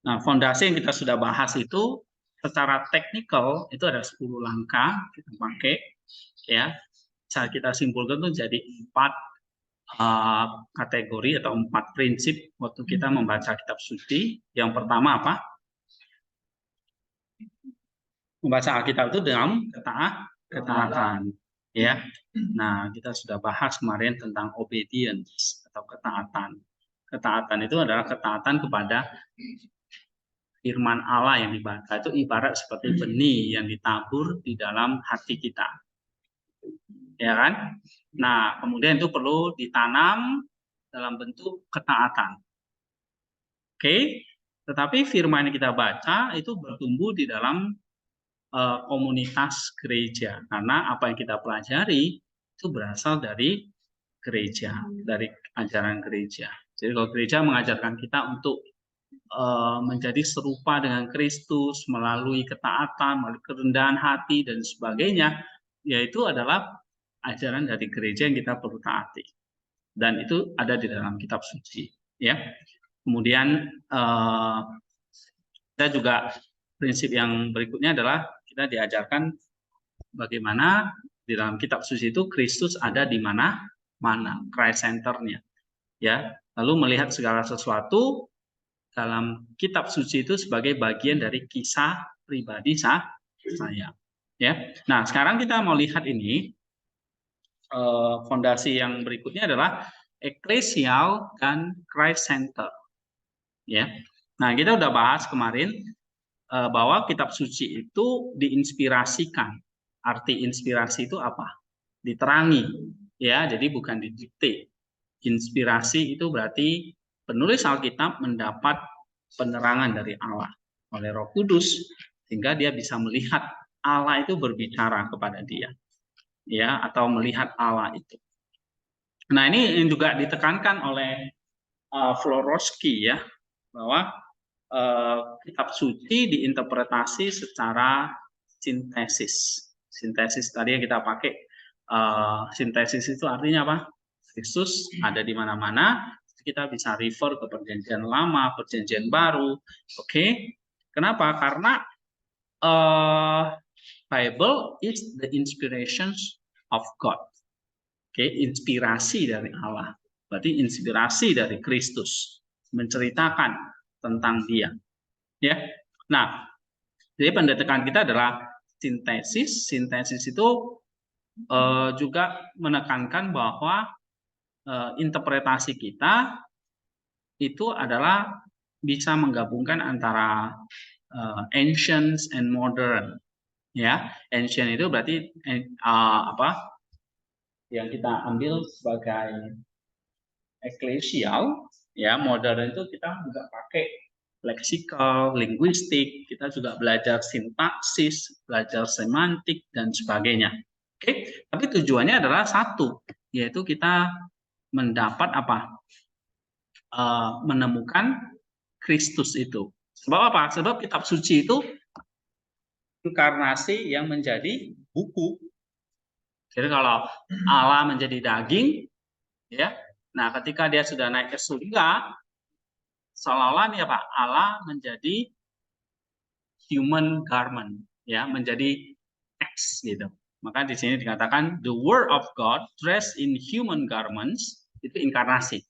Nah, fondasi yang kita sudah bahas itu secara teknikal itu ada 10 langkah kita pakai, ya. Bisa kita simpulkan tuh jadi 4 kategori atau 4 prinsip waktu kita membaca kitab suci. Yang pertama apa? Membaca Alkitab itu dalam ketaatan, ya. Nah, kita sudah bahas kemarin tentang obedience atau ketaatan. Ketaatan itu adalah ketaatan kepada firman Allah yang dibaca. Itu ibarat seperti benih yang ditabur di dalam hati kita, ya kan? Nah, kemudian itu perlu ditanam dalam bentuk ketaatan. Oke, tetapi firman yang kita baca itu bertumbuh di dalam komunitas gereja, karena apa yang kita pelajari itu berasal dari gereja, dari ajaran gereja. Jadi kalau gereja mengajarkan kita untuk menjadi serupa dengan Kristus melalui ketaatan, melalui kerendahan hati dan sebagainya, yaitu adalah ajaran dari gereja yang kita perlu taati. Dan itu ada di dalam kitab suci, ya. Kemudian kita juga prinsip yang berikutnya adalah kita diajarkan bagaimana di dalam kitab suci itu Kristus ada di mana, Christ center-nya, ya. Lalu melihat segala sesuatu dalam kitab suci itu sebagai bagian dari kisah pribadi saya, ya. Nah, sekarang kita mau lihat ini fondasi yang berikutnya adalah eklesial dan Christ center, ya. Nah, kita udah bahas kemarin bahwa kitab suci itu diinspirasikan. Arti inspirasi itu apa? Diterangi, ya. Jadi bukan didikte. Inspirasi itu berarti penulis Alkitab mendapat penerangan dari Allah oleh Roh Kudus sehingga dia bisa melihat Allah itu berbicara kepada dia, ya, atau melihat Allah itu. Nah, ini yang juga ditekankan oleh Florowski, ya, bahwa kitab suci diinterpretasi secara sintesis. Sintesis tadi yang kita pakai, sintesis itu artinya apa? Kristus ada di mana-mana, kita bisa refer ke perjanjian lama, perjanjian baru. Oke. Kenapa? Karena Bible is the inspirations of God. Oke, inspirasi dari Allah. Berarti inspirasi dari Kristus menceritakan tentang Dia. Ya. Nah, jadi pendekatan kita adalah sintesis. Sintesis itu juga menekankan bahwa interpretasi kita itu adalah bisa menggabungkan antara ancient and modern, ya. Ancient itu berarti apa yang kita ambil sebagai eklesial, ya. Modern itu kita juga pakai leksikal, linguistik, kita juga belajar sintaksis, belajar semantik dan sebagainya. Oke, tapi tujuannya adalah satu, yaitu kita mendapat apa? Menemukan Kristus itu. Sebab apa? Sebab kitab suci itu inkarnasi yang menjadi buku. Jadi kalau Allah menjadi daging, ya. Nah, ketika dia sudah naik ke surga, seolah-olah nih apa? Allah menjadi human garment, ya, menjadi teks gitu. Maka di sini dikatakan the word of God dressed in human garments, itu inkarnasi.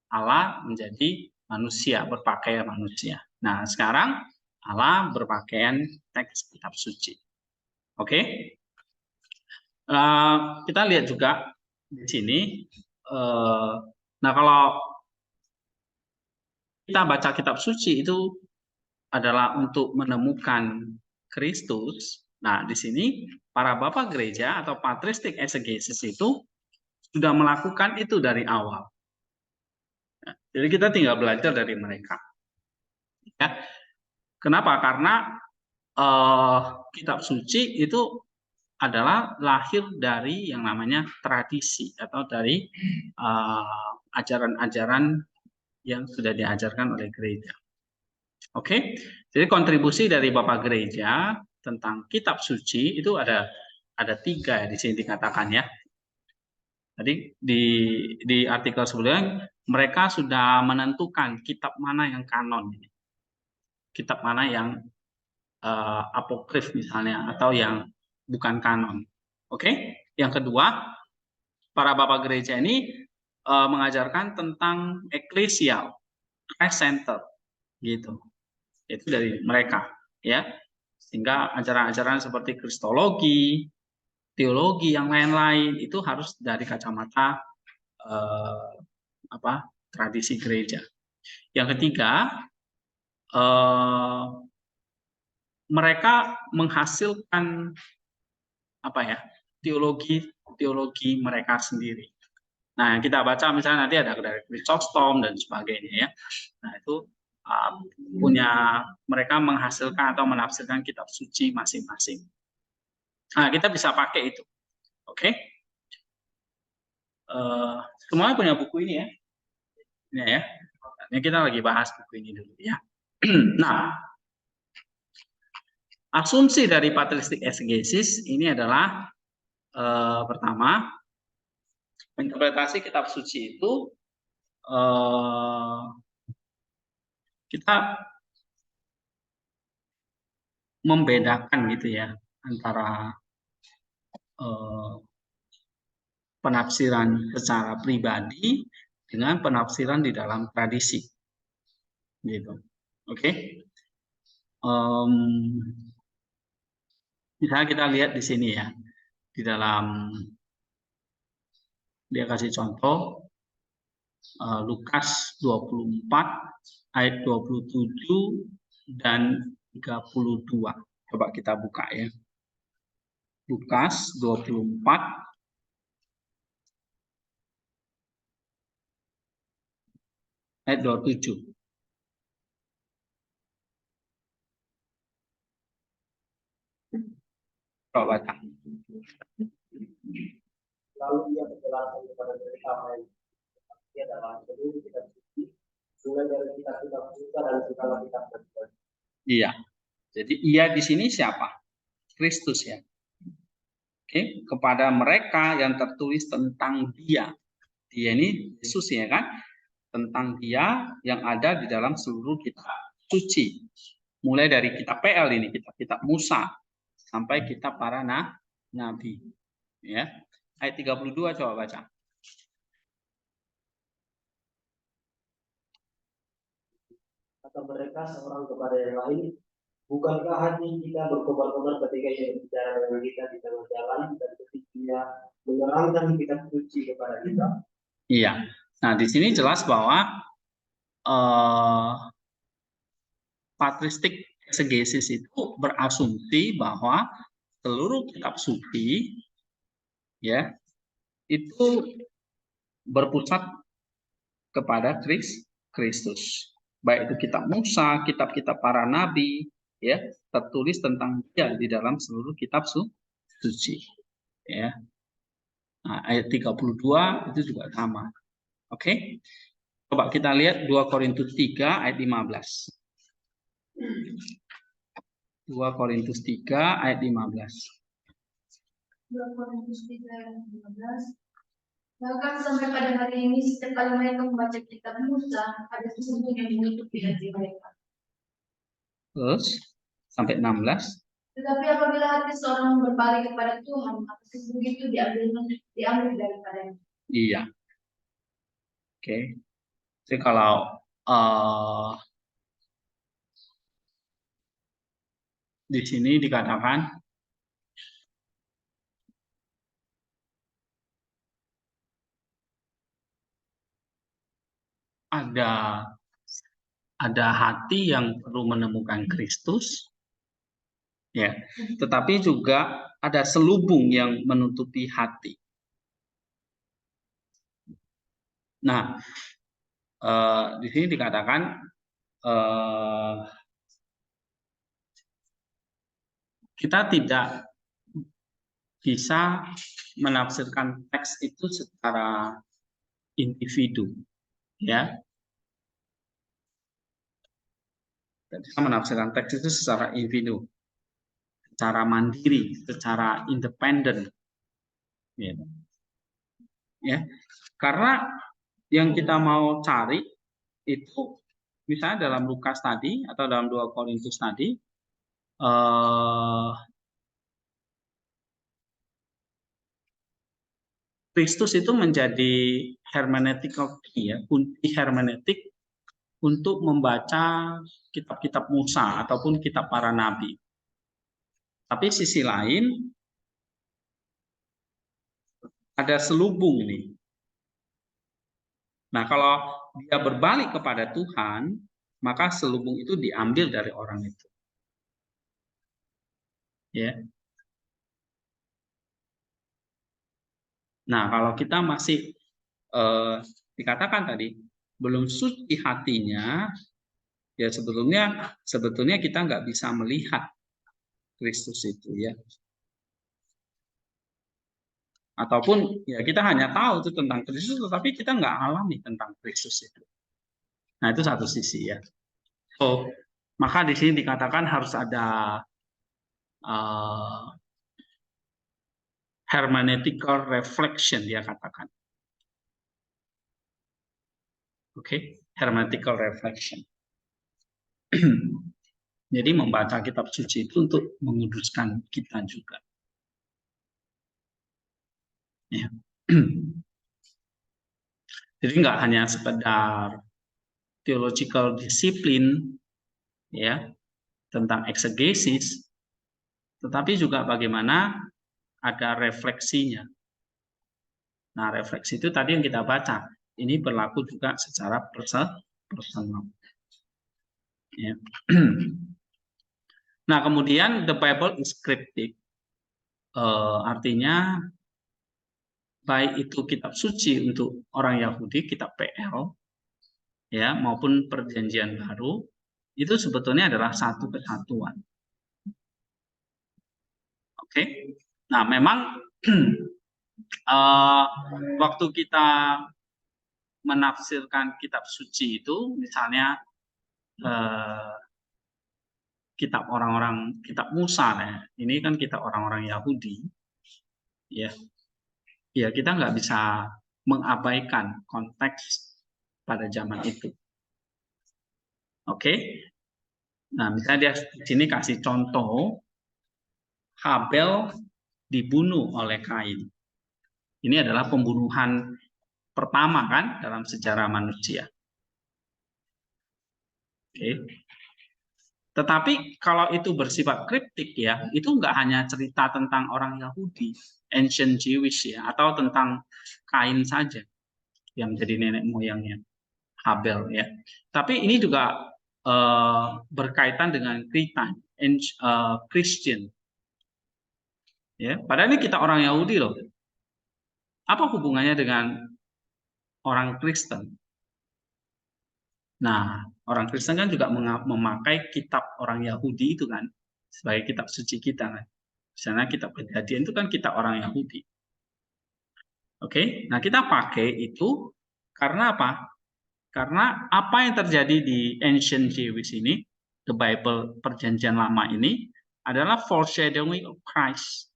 Allah menjadi manusia, berpakaian manusia. Nah, sekarang Allah berpakaian teks kitab suci. Oke? Kita lihat juga di sini. Nah, kalau kita baca kitab suci itu adalah untuk menemukan Kristus. Nah, di sini para bapak gereja atau patristik exegesis itu sudah melakukan itu dari awal. Jadi kita tinggal belajar dari mereka. Ya. Kenapa? Karena kitab suci itu adalah lahir dari yang namanya tradisi atau dari ajaran-ajaran yang sudah diajarkan oleh gereja. Oke, jadi kontribusi dari Bapak Gereja tentang kitab suci itu ada 3 di sini dikatakan, ya. Jadi di artikel sebelumnya mereka sudah menentukan kitab mana yang kanon. kitab mana yang apokrif misalnya, atau yang bukan kanon. Oke? Yang kedua, para bapak gereja ini mengajarkan tentang eklesial, Christ center, gitu. Itu dari mereka, ya. Sehingga ajaran-ajaran seperti kristologi, teologi yang lain-lain itu harus dari kacamata tradisi gereja. Yang ketiga, mereka menghasilkan teologi mereka sendiri. Nah, yang kita baca misalnya nanti ada dari Chrysostom dan sebagainya, ya. Nah, itu mereka menghasilkan atau menafsirkan kitab suci masing-masing. Nah, kita bisa pakai itu. Oke? Semuanya punya buku ini, ya. Ini, ya. Ini kita lagi bahas buku ini dulu, ya. Nah, asumsi dari patristik exegesis ini adalah pertama, interpretasi kitab suci itu kita membedakan gitu ya antara penafsiran secara pribadi dengan penafsiran di dalam tradisi, gitu. Oke? Misalnya kita lihat di sini ya, di dalam dia kasih contoh Lukas 24 ayat 27 dan 32. Coba kita buka ya. Lukas 24 ayat 27. Coba baca. Lalu ia menjelaskan kepada mereka ia dalam seluruh kitab suci, mulai dari kitab-kitab Musa dan segala kitab Nabi. Iya. Jadi ia di sini siapa? Kristus, ya. Oke, kepada mereka yang tertulis tentang dia. Dia ini Yesus, ya kan? Tentang dia yang ada di dalam seluruh kitab suci. Mulai dari kitab PL ini, kitab Musa, sampai kitab para nabi. Ya. Ayat 32 coba baca. Kata mereka seorang kepada yang lain, bukankah hati kita berkobar-kobar ketika ia berbicara dengan kita di tengah jalan dan ketika ia menerangkan kitab suci kepada kita? Iya. Nah, di sini jelas bahwa patristik exegesis itu berasumsi bahwa seluruh kitab suci, ya, itu berpusat kepada Kristus. Baik itu kitab Musa, kitab-kitab para nabi, ya, tertulis tentang dia di dalam seluruh kitab suci. Ya. Nah, ayat 32 itu juga sama. Oke. Coba kita lihat 2 Korintus 3 ayat 15. 2 Korintus 3 ayat 15. 2 Korintus 3 ayat 15. Bahkan sampai pada hari ini setiap kali mereka membaca kitab Musa, ada sesuatu yang menutupi hati mereka. Terus sampai 16. Tetapi apabila hati seorang berbalik kepada Tuhan, maka sesuatu itu diambil daripadanya. Iya. Oke. Jadi kalau di sini dikatakan ada hati yang perlu menemukan Kristus, ya, tetapi juga ada selubung yang menutupi hati. Nah, di sini dikatakan kita tidak bisa menafsirkan teks itu secara individu, ya. Tidak bisa menafsirkan teks itu secara individu, secara mandiri, secara independen, ya. Karena yang kita mau cari itu misalnya dalam Lukas tadi atau dalam 2 Korintus tadi, Kristus itu menjadi hermeneutical key, ya, kunci hermeneutik untuk membaca kitab-kitab Musa ataupun kitab para nabi. Tapi sisi lain ada selubung nih. Nah, kalau dia berbalik kepada Tuhan, maka selubung itu diambil dari orang itu. Ya. Nah, kalau kita masih dikatakan tadi belum suci hatinya, ya sebetulnya kita nggak bisa melihat Kristus itu, ya. Ataupun ya kita hanya tahu itu tentang Kristus, tetapi kita nggak alami tentang Kristus itu. Nah, itu satu sisi, ya. So, maka di sini dikatakan harus ada hermeneutical reflection, dia katakan. Oke, hermeneutical reflection. Jadi membaca kitab suci itu untuk menguduskan kita juga. Ya. Jadi nggak hanya sekedar theological disiplin, ya, tentang eksegesis, tetapi juga bagaimana ada refleksinya. Nah, refleksi itu tadi yang kita baca. Ini berlaku juga secara personal. Ya. Nah, kemudian the Bible is cryptic. Artinya baik itu kitab suci untuk orang Yahudi, kitab PL, ya, maupun Perjanjian Baru, itu sebetulnya adalah satu kesatuan. Oke. Nah, memang waktu kita menafsirkan kitab suci itu, misalnya kitab Musa, ya. Ini kan kitab orang-orang Yahudi, ya. Ya, kita nggak bisa mengabaikan konteks pada zaman itu. Oke. Nah, misalnya dia di sini kasih contoh Habel dibunuh oleh Kain. Ini adalah pembunuhan pertama kan dalam sejarah manusia. Oke. Tetapi kalau itu bersifat kriptik, ya, itu nggak hanya cerita tentang orang Yahudi, ancient Jewish, ya, atau tentang Kain saja yang jadi nenek moyangnya Habel, ya. Tapi ini juga berkaitan dengan Christian. Ya, padahal ini kita orang Yahudi loh. Apa hubungannya dengan orang Kristen? Nah, orang Kristen kan juga memakai kitab orang Yahudi itu kan sebagai kitab suci kita kan. Misalnya kitab Kejadian itu kan kitab orang Yahudi. Oke, nah kita pakai itu karena apa? Karena apa yang terjadi di ancient Jewish ini, the Bible Perjanjian Lama ini adalah foreshadowing of Christ.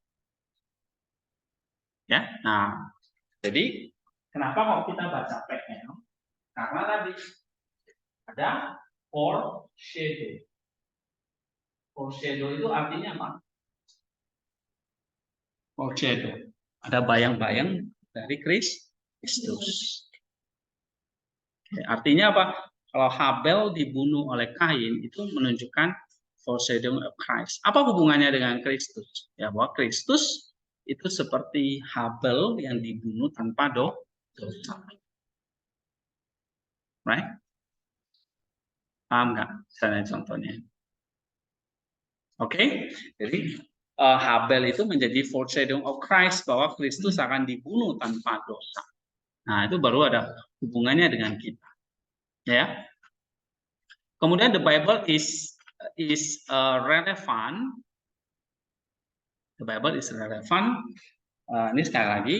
Ya, nah, jadi kenapa kok kita baca PL? Karena tadi ada foreshadow. Foreshadow itu artinya apa? Foreshadow. Ada bayang-bayang dari Kristus. Artinya apa? Kalau Habel dibunuh oleh Kain itu menunjukkan foreshadowing of Christ. Apa hubungannya dengan Kristus? Ya, bahwa Kristus itu seperti Habel yang dibunuh tanpa dosa. Right? Paham nggak? Misalnya contohnya. Oke, jadi Habel itu menjadi foreshadowing of Christ, bahwa Kristus akan dibunuh tanpa dosa. Nah, itu baru ada hubungannya dengan kita. Ya. Kemudian the Bible is relevant. The Bible is relevant. Ini sekali lagi,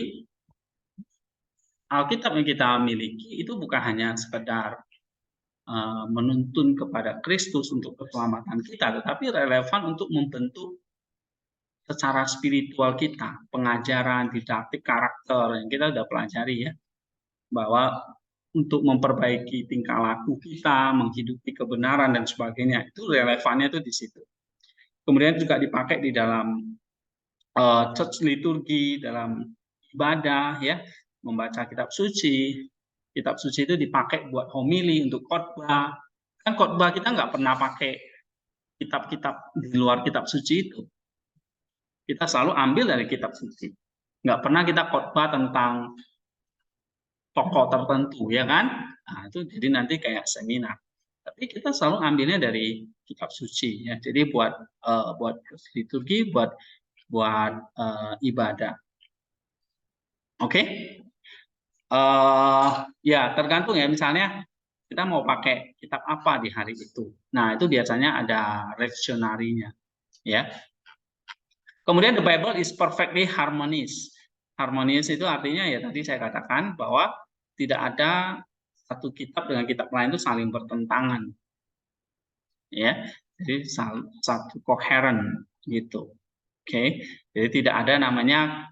Alkitab yang kita miliki itu bukan hanya sekedar menuntun kepada Kristus untuk keselamatan kita, tetapi relevan untuk membentuk secara spiritual kita, pengajaran, didaktik, karakter yang kita sudah pelajari, ya, bahwa untuk memperbaiki tingkah laku kita, menghidupi kebenaran dan sebagainya. Itu relevannya itu di situ. Kemudian juga dipakai di dalam church liturgi, dalam ibadah, ya, membaca kitab suci. Kitab suci itu dipakai buat homili, untuk khotbah. Kan khotbah kita nggak pernah pakai kitab-kitab di luar kitab suci itu. Kita selalu ambil dari kitab suci. Nggak pernah kita khotbah tentang tokoh tertentu, ya kan? Nah, itu jadi nanti kayak seminar. Tapi kita selalu ambilnya dari kitab suci, ya. Jadi buat liturgi, buat ibadah. Oke? Ya, tergantung ya. Misalnya kita mau pakai kitab apa di hari itu. Nah, itu biasanya ada leksionarinya, ya. Kemudian the Bible is perfectly harmonious. Harmonious itu artinya ya tadi saya katakan bahwa tidak ada satu kitab dengan kitab lain itu saling bertentangan, ya. Jadi satu koheren gitu. Oke. Jadi tidak ada namanya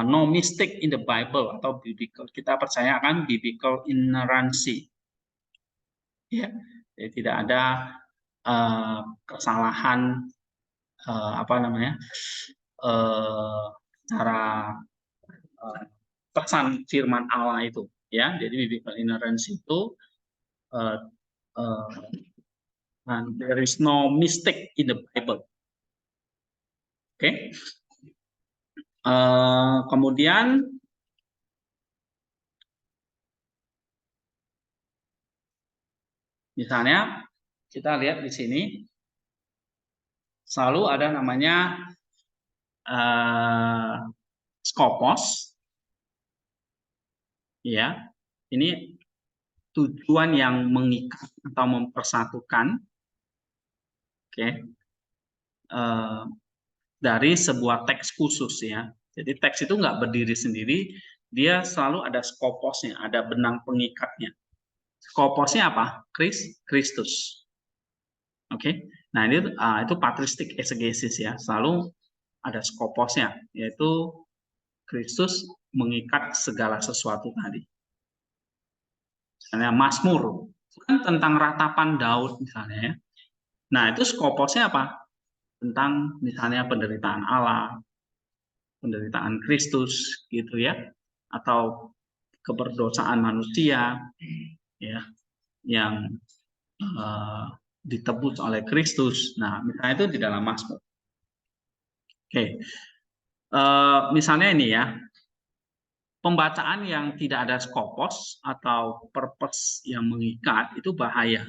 no mistake in the Bible atau biblical. Kita percaya akan biblical inerrancy. Ya. Jadi tidak ada kesalahan cara pesan firman Allah itu, ya. Jadi biblical inerrancy itu there is no mistake in the Bible. Oke. Kemudian misalnya kita lihat di sini selalu ada namanya skopos, ya. Ini tujuan yang mengikat atau mempersatukan, oke, dari sebuah teks khusus, ya. Jadi teks itu nggak berdiri sendiri, dia selalu ada skoposnya, ada benang pengikatnya. Skoposnya apa? Kristus. Oke. Nah, ini itu patristik exegesis, ya. Selalu ada skoposnya, yaitu Kristus mengikat segala sesuatu tadi. Misalnya Mazmur, itu kan tentang ratapan Daud misalnya, ya. Nah, itu skoposnya apa? Tentang misalnya penderitaan Allah, penderitaan Kristus, gitu, ya. Atau keberdosaan manusia, ya, yang ditebus oleh Kristus. Nah, misalnya itu di dalam Mazmur. Oke. Misalnya ini, ya, pembacaan yang tidak ada skopos atau purpose yang mengikat itu bahaya.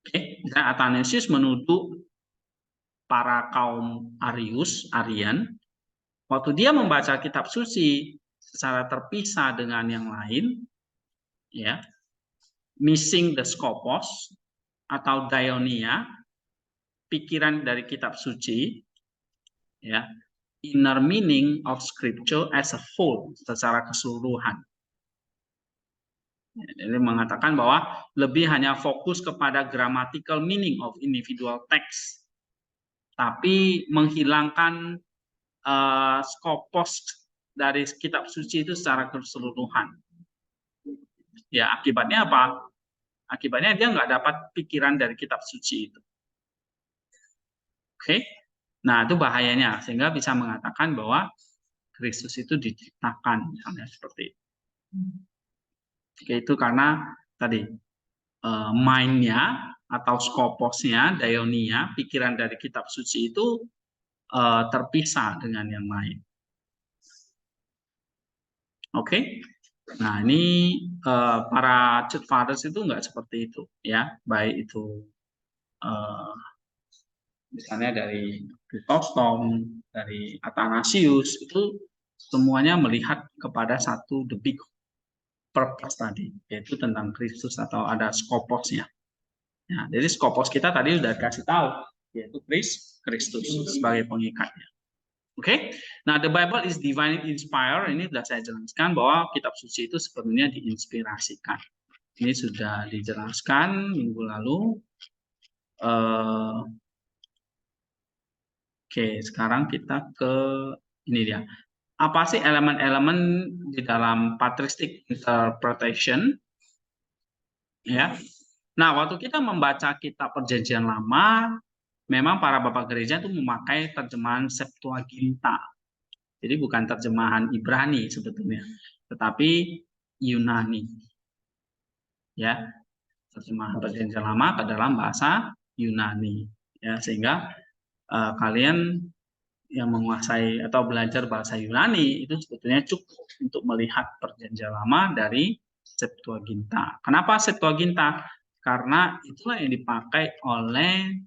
Oke, misalnya Athanasius menuduh para kaum Arian, waktu dia membaca kitab suci secara terpisah dengan yang lain, ya, missing the skopos atau daionia, pikiran dari kitab suci, ya, inner meaning of scripture as a whole, secara keseluruhan. Jadi mengatakan bahwa lebih hanya fokus kepada grammatical meaning of individual text, tapi menghilangkan skopos dari kitab suci itu secara keseluruhan. Ya, akibatnya apa? Akibatnya dia nggak dapat pikiran dari kitab suci itu. Oke? Nah, itu bahayanya, sehingga bisa mengatakan bahwa Kristus itu diciptakan, misalnya seperti itu. Oke, itu karena tadi mind-nya atau skoposnya, daionia, pikiran dari kitab suci itu terpisah dengan yang lain. Oke? Nah, ini para church fathers itu nggak seperti itu, ya. Baik itu misalnya dari Chrysostom, dari Athanasius, itu semuanya melihat kepada satu the big purpose tadi, yaitu tentang Kristus atau ada skoposnya. Nah, jadi skopos kita tadi sudah kasih tahu, yaitu Kristus sebagai pengikatnya. Oke, nah the Bible is divinely inspired. Ini sudah saya jelaskan bahwa kitab suci itu sepenuhnya diinspirasikan. Ini sudah dijelaskan minggu lalu. Oke, sekarang kita ke ini dia. apa sih elemen-elemen di dalam patristic interpretation? Ya. Nah, waktu kita membaca kitab Perjanjian Lama, memang para bapak gereja itu memakai terjemahan Septuaginta. Jadi bukan terjemahan Ibrani sebetulnya, tetapi Yunani. Ya, terjemahan Perjanjian Lama ke dalam bahasa Yunani. Ya, sehingga kalian yang menguasai atau belajar bahasa Yunani itu sebetulnya cukup untuk melihat Perjanjian Lama dari Septuaginta. Kenapa Septuaginta? Karena itulah yang dipakai oleh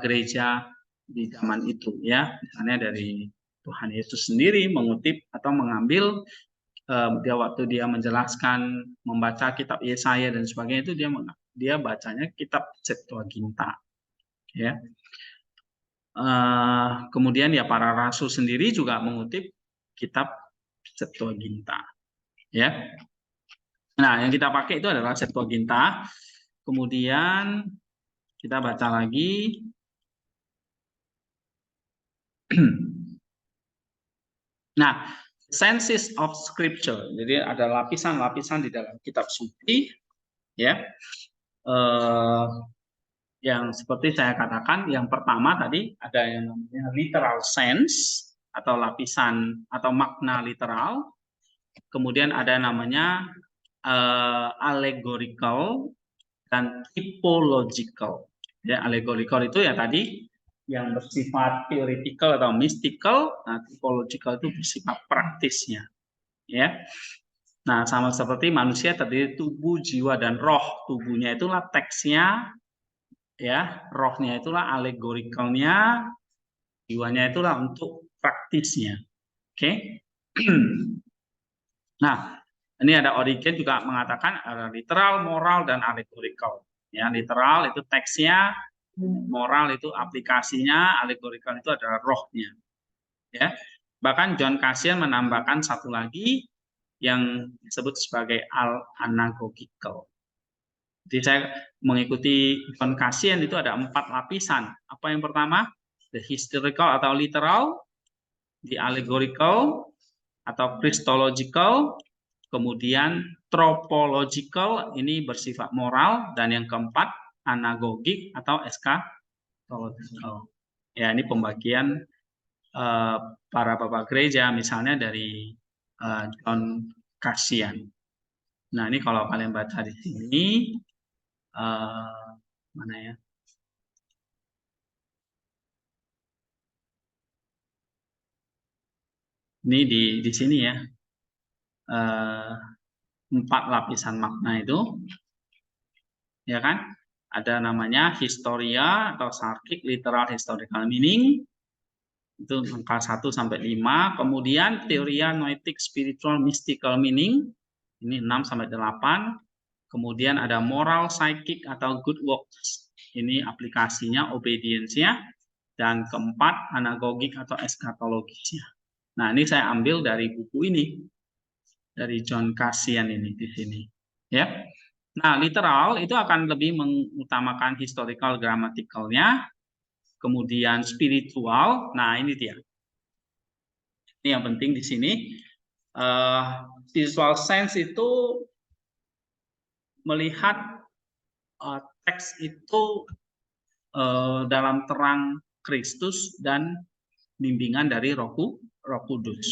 gereja di zaman itu, ya. Misalnya dari Tuhan Yesus sendiri mengutip atau mengambil waktu dia menjelaskan membaca kitab Yesaya dan sebagainya itu dia bacanya kitab Septuaginta, ya. Kemudian ya para rasul sendiri juga mengutip kitab Septuaginta, ya. Nah, yang kita pakai itu adalah Septuaginta. Kemudian kita baca lagi. Nah, senses of scripture. Jadi ada lapisan-lapisan di dalam kitab suci, ya. Yang seperti saya katakan, yang pertama tadi ada yang namanya literal sense atau lapisan atau makna literal. Kemudian ada namanya allegorical dan typological. Ya, allegorical itu ya tadi yang bersifat theoretical atau mystical, nah typological itu bersifat praktisnya, ya. Nah, sama seperti manusia terdiri tubuh, jiwa dan roh. Tubuhnya itulah teksnya, ya, rohnya itulah allegoricalnya, jiwanya itulah untuk praktisnya. Oke. Nah, ini ada Origen juga mengatakan ada literal, moral, dan allegorical. Ya, literal itu teksnya, moral itu aplikasinya, allegorical itu adalah rohnya. Ya, bahkan John Cassian menambahkan satu lagi yang disebut sebagai anagogical. Jadi saya mengikuti John Cassian itu ada 4 lapisan. Apa yang pertama? The historical atau literal, the allegorical atau christological, kemudian tropological, ini bersifat moral, dan yang keempat anagogik atau eschatological. Ya, ini pembagian para bapak gereja, misalnya dari John Cassian. Nah, ini kalau kalian baca di sini, mana ya? Ini di sini ya, 4 lapisan makna itu, ya kan? Ada namanya historia atau sarkik, literal historical meaning, itu angka 1 sampai 5. Kemudian teoria noetic spiritual mystical meaning, ini 6 sampai 8. Kemudian ada moral psychic atau good works, ini aplikasinya, obedience-nya. Dan keempat anagogik atau eskatologisnya. Nah, ini saya ambil dari buku ini, dari John Cassian ini di sini, ya. Nah, literal itu akan lebih mengutamakan historical gramaticalnya, kemudian spiritual. Nah, ini dia. Ini yang penting di sini. Spiritual sense itu melihat teks itu dalam terang Kristus dan bimbingan dari Roh Kudus.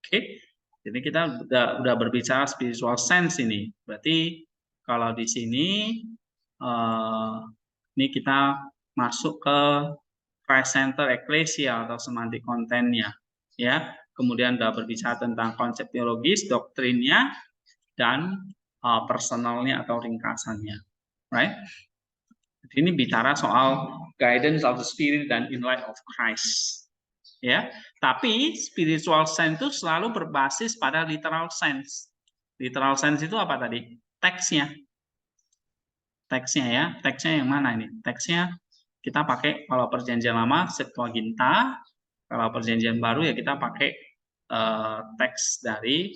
Oke. Jadi kita udah berbicara spiritual sense ini. Berarti kalau di sini ini kita masuk ke Christ Center Ecclesia atau semantik kontennya, ya. Kemudian udah berbicara tentang konsep teologis, doktrinnya, dan personalnya atau ringkasannya, right? Ini bicara soal guidance of the spirit dan inlight of Christ, ya. Tapi spiritual sense itu selalu berbasis pada literal sense. Literal sense itu apa tadi? Teksnya ya. Teksnya yang mana ini? Teksnya kita pakai kalau Perjanjian Lama Septuaginta, kalau Perjanjian Baru ya kita pakai teks dari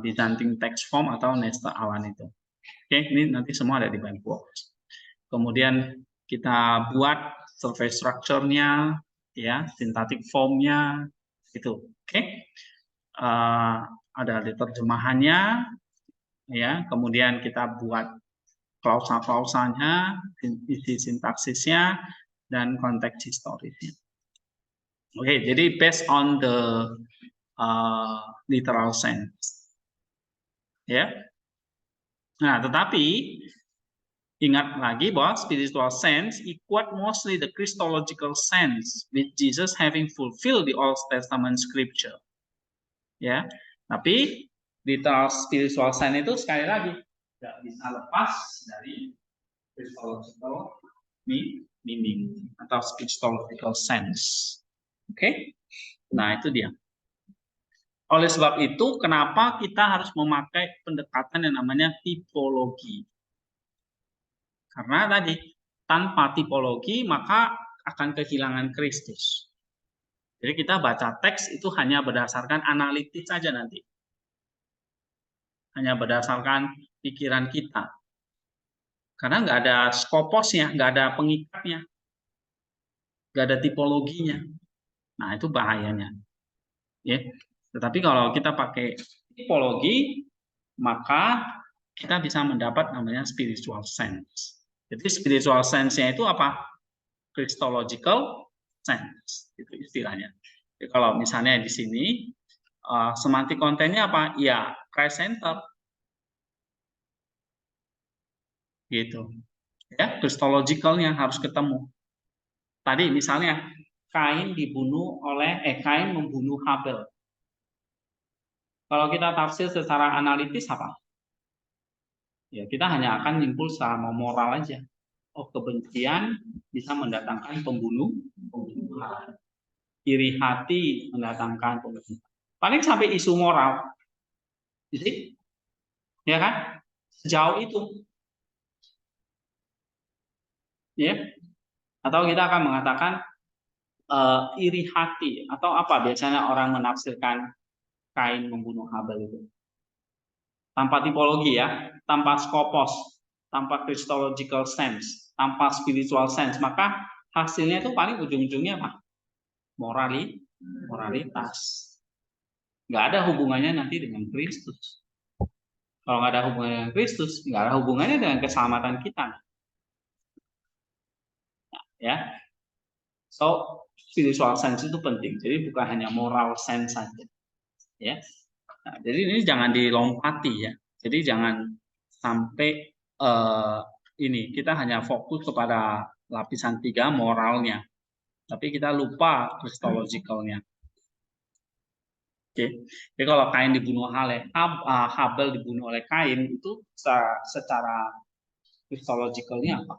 Byzantine text form atau Nesta Aland itu. Oke, ini nanti semua ada di Bandbox. Kemudian kita buat survey structure-nya, ya, syntactic form-nya, Itu, oke? Ada di terjemahannya, ya. Kemudian kita buat klausa-klausanya, isi sintaksisnya, dan konteks historisnya. Oke, jadi based on the literal sense, ya. Nah, tetapi ingat lagi bahwa spiritual sense equate mostly the Christological sense, with Jesus having fulfilled the Old Testament scripture. Ya, tapi literal spiritual sense itu sekali lagi tidak bisa lepas dari Christological meaning atau Christological sense. Oke, nah itu dia. Oleh sebab itu, kenapa kita harus memakai pendekatan yang namanya tipologi? Karena tadi, tanpa tipologi maka akan kehilangan Kristus. Jadi kita baca teks itu hanya berdasarkan analitis saja nanti. Hanya berdasarkan pikiran kita. Karena nggak ada skoposnya, nggak ada pengikatnya. Nggak ada tipologinya. Nah, itu bahayanya. Ya. Tetapi kalau kita pakai tipologi, maka kita bisa mendapat namanya spiritual sense. Jadi spiritual sense-nya itu apa? Christological sense, itu istilahnya. Jadi kalau misalnya di sini semantik kontennya apa? Ya, Christ center. Gitu. Ya, Christologicalnya harus ketemu. Tadi misalnya Kain membunuh Habel. Kalau kita tafsir secara analitis apa? Ya, kita hanya akan nyimpul secara moral aja. Oh, kebencian bisa mendatangkan pembunuhan. Iri hati mendatangkan pembunuhan. Paling sampai isu moral. Jadi, ya kan? Sejauh itu. Ya. Atau kita akan mengatakan iri hati atau apa biasanya orang menafsirkan Kain membunuh Habel itu. Tanpa tipologi ya, tanpa skopos, tanpa Christological sense, tanpa spiritual sense, maka hasilnya itu paling ujung-ujungnya apa? Moralitas. Nggak ada hubungannya nanti dengan Kristus. Kalau nggak ada hubungannya dengan Kristus, nggak ada hubungannya dengan keselamatan kita. Ya, so spiritual sense itu penting. Jadi bukan hanya moral sense saja. Ya. Nah, jadi ini jangan dilompati ya. Jadi jangan sampai ini kita hanya fokus kepada lapisan 3 moralnya, tapi kita lupa Christologicalnya. Oke. Jadi kalau Kain dibunuh Habel dibunuh oleh Kain itu secara Christologicalnya apa?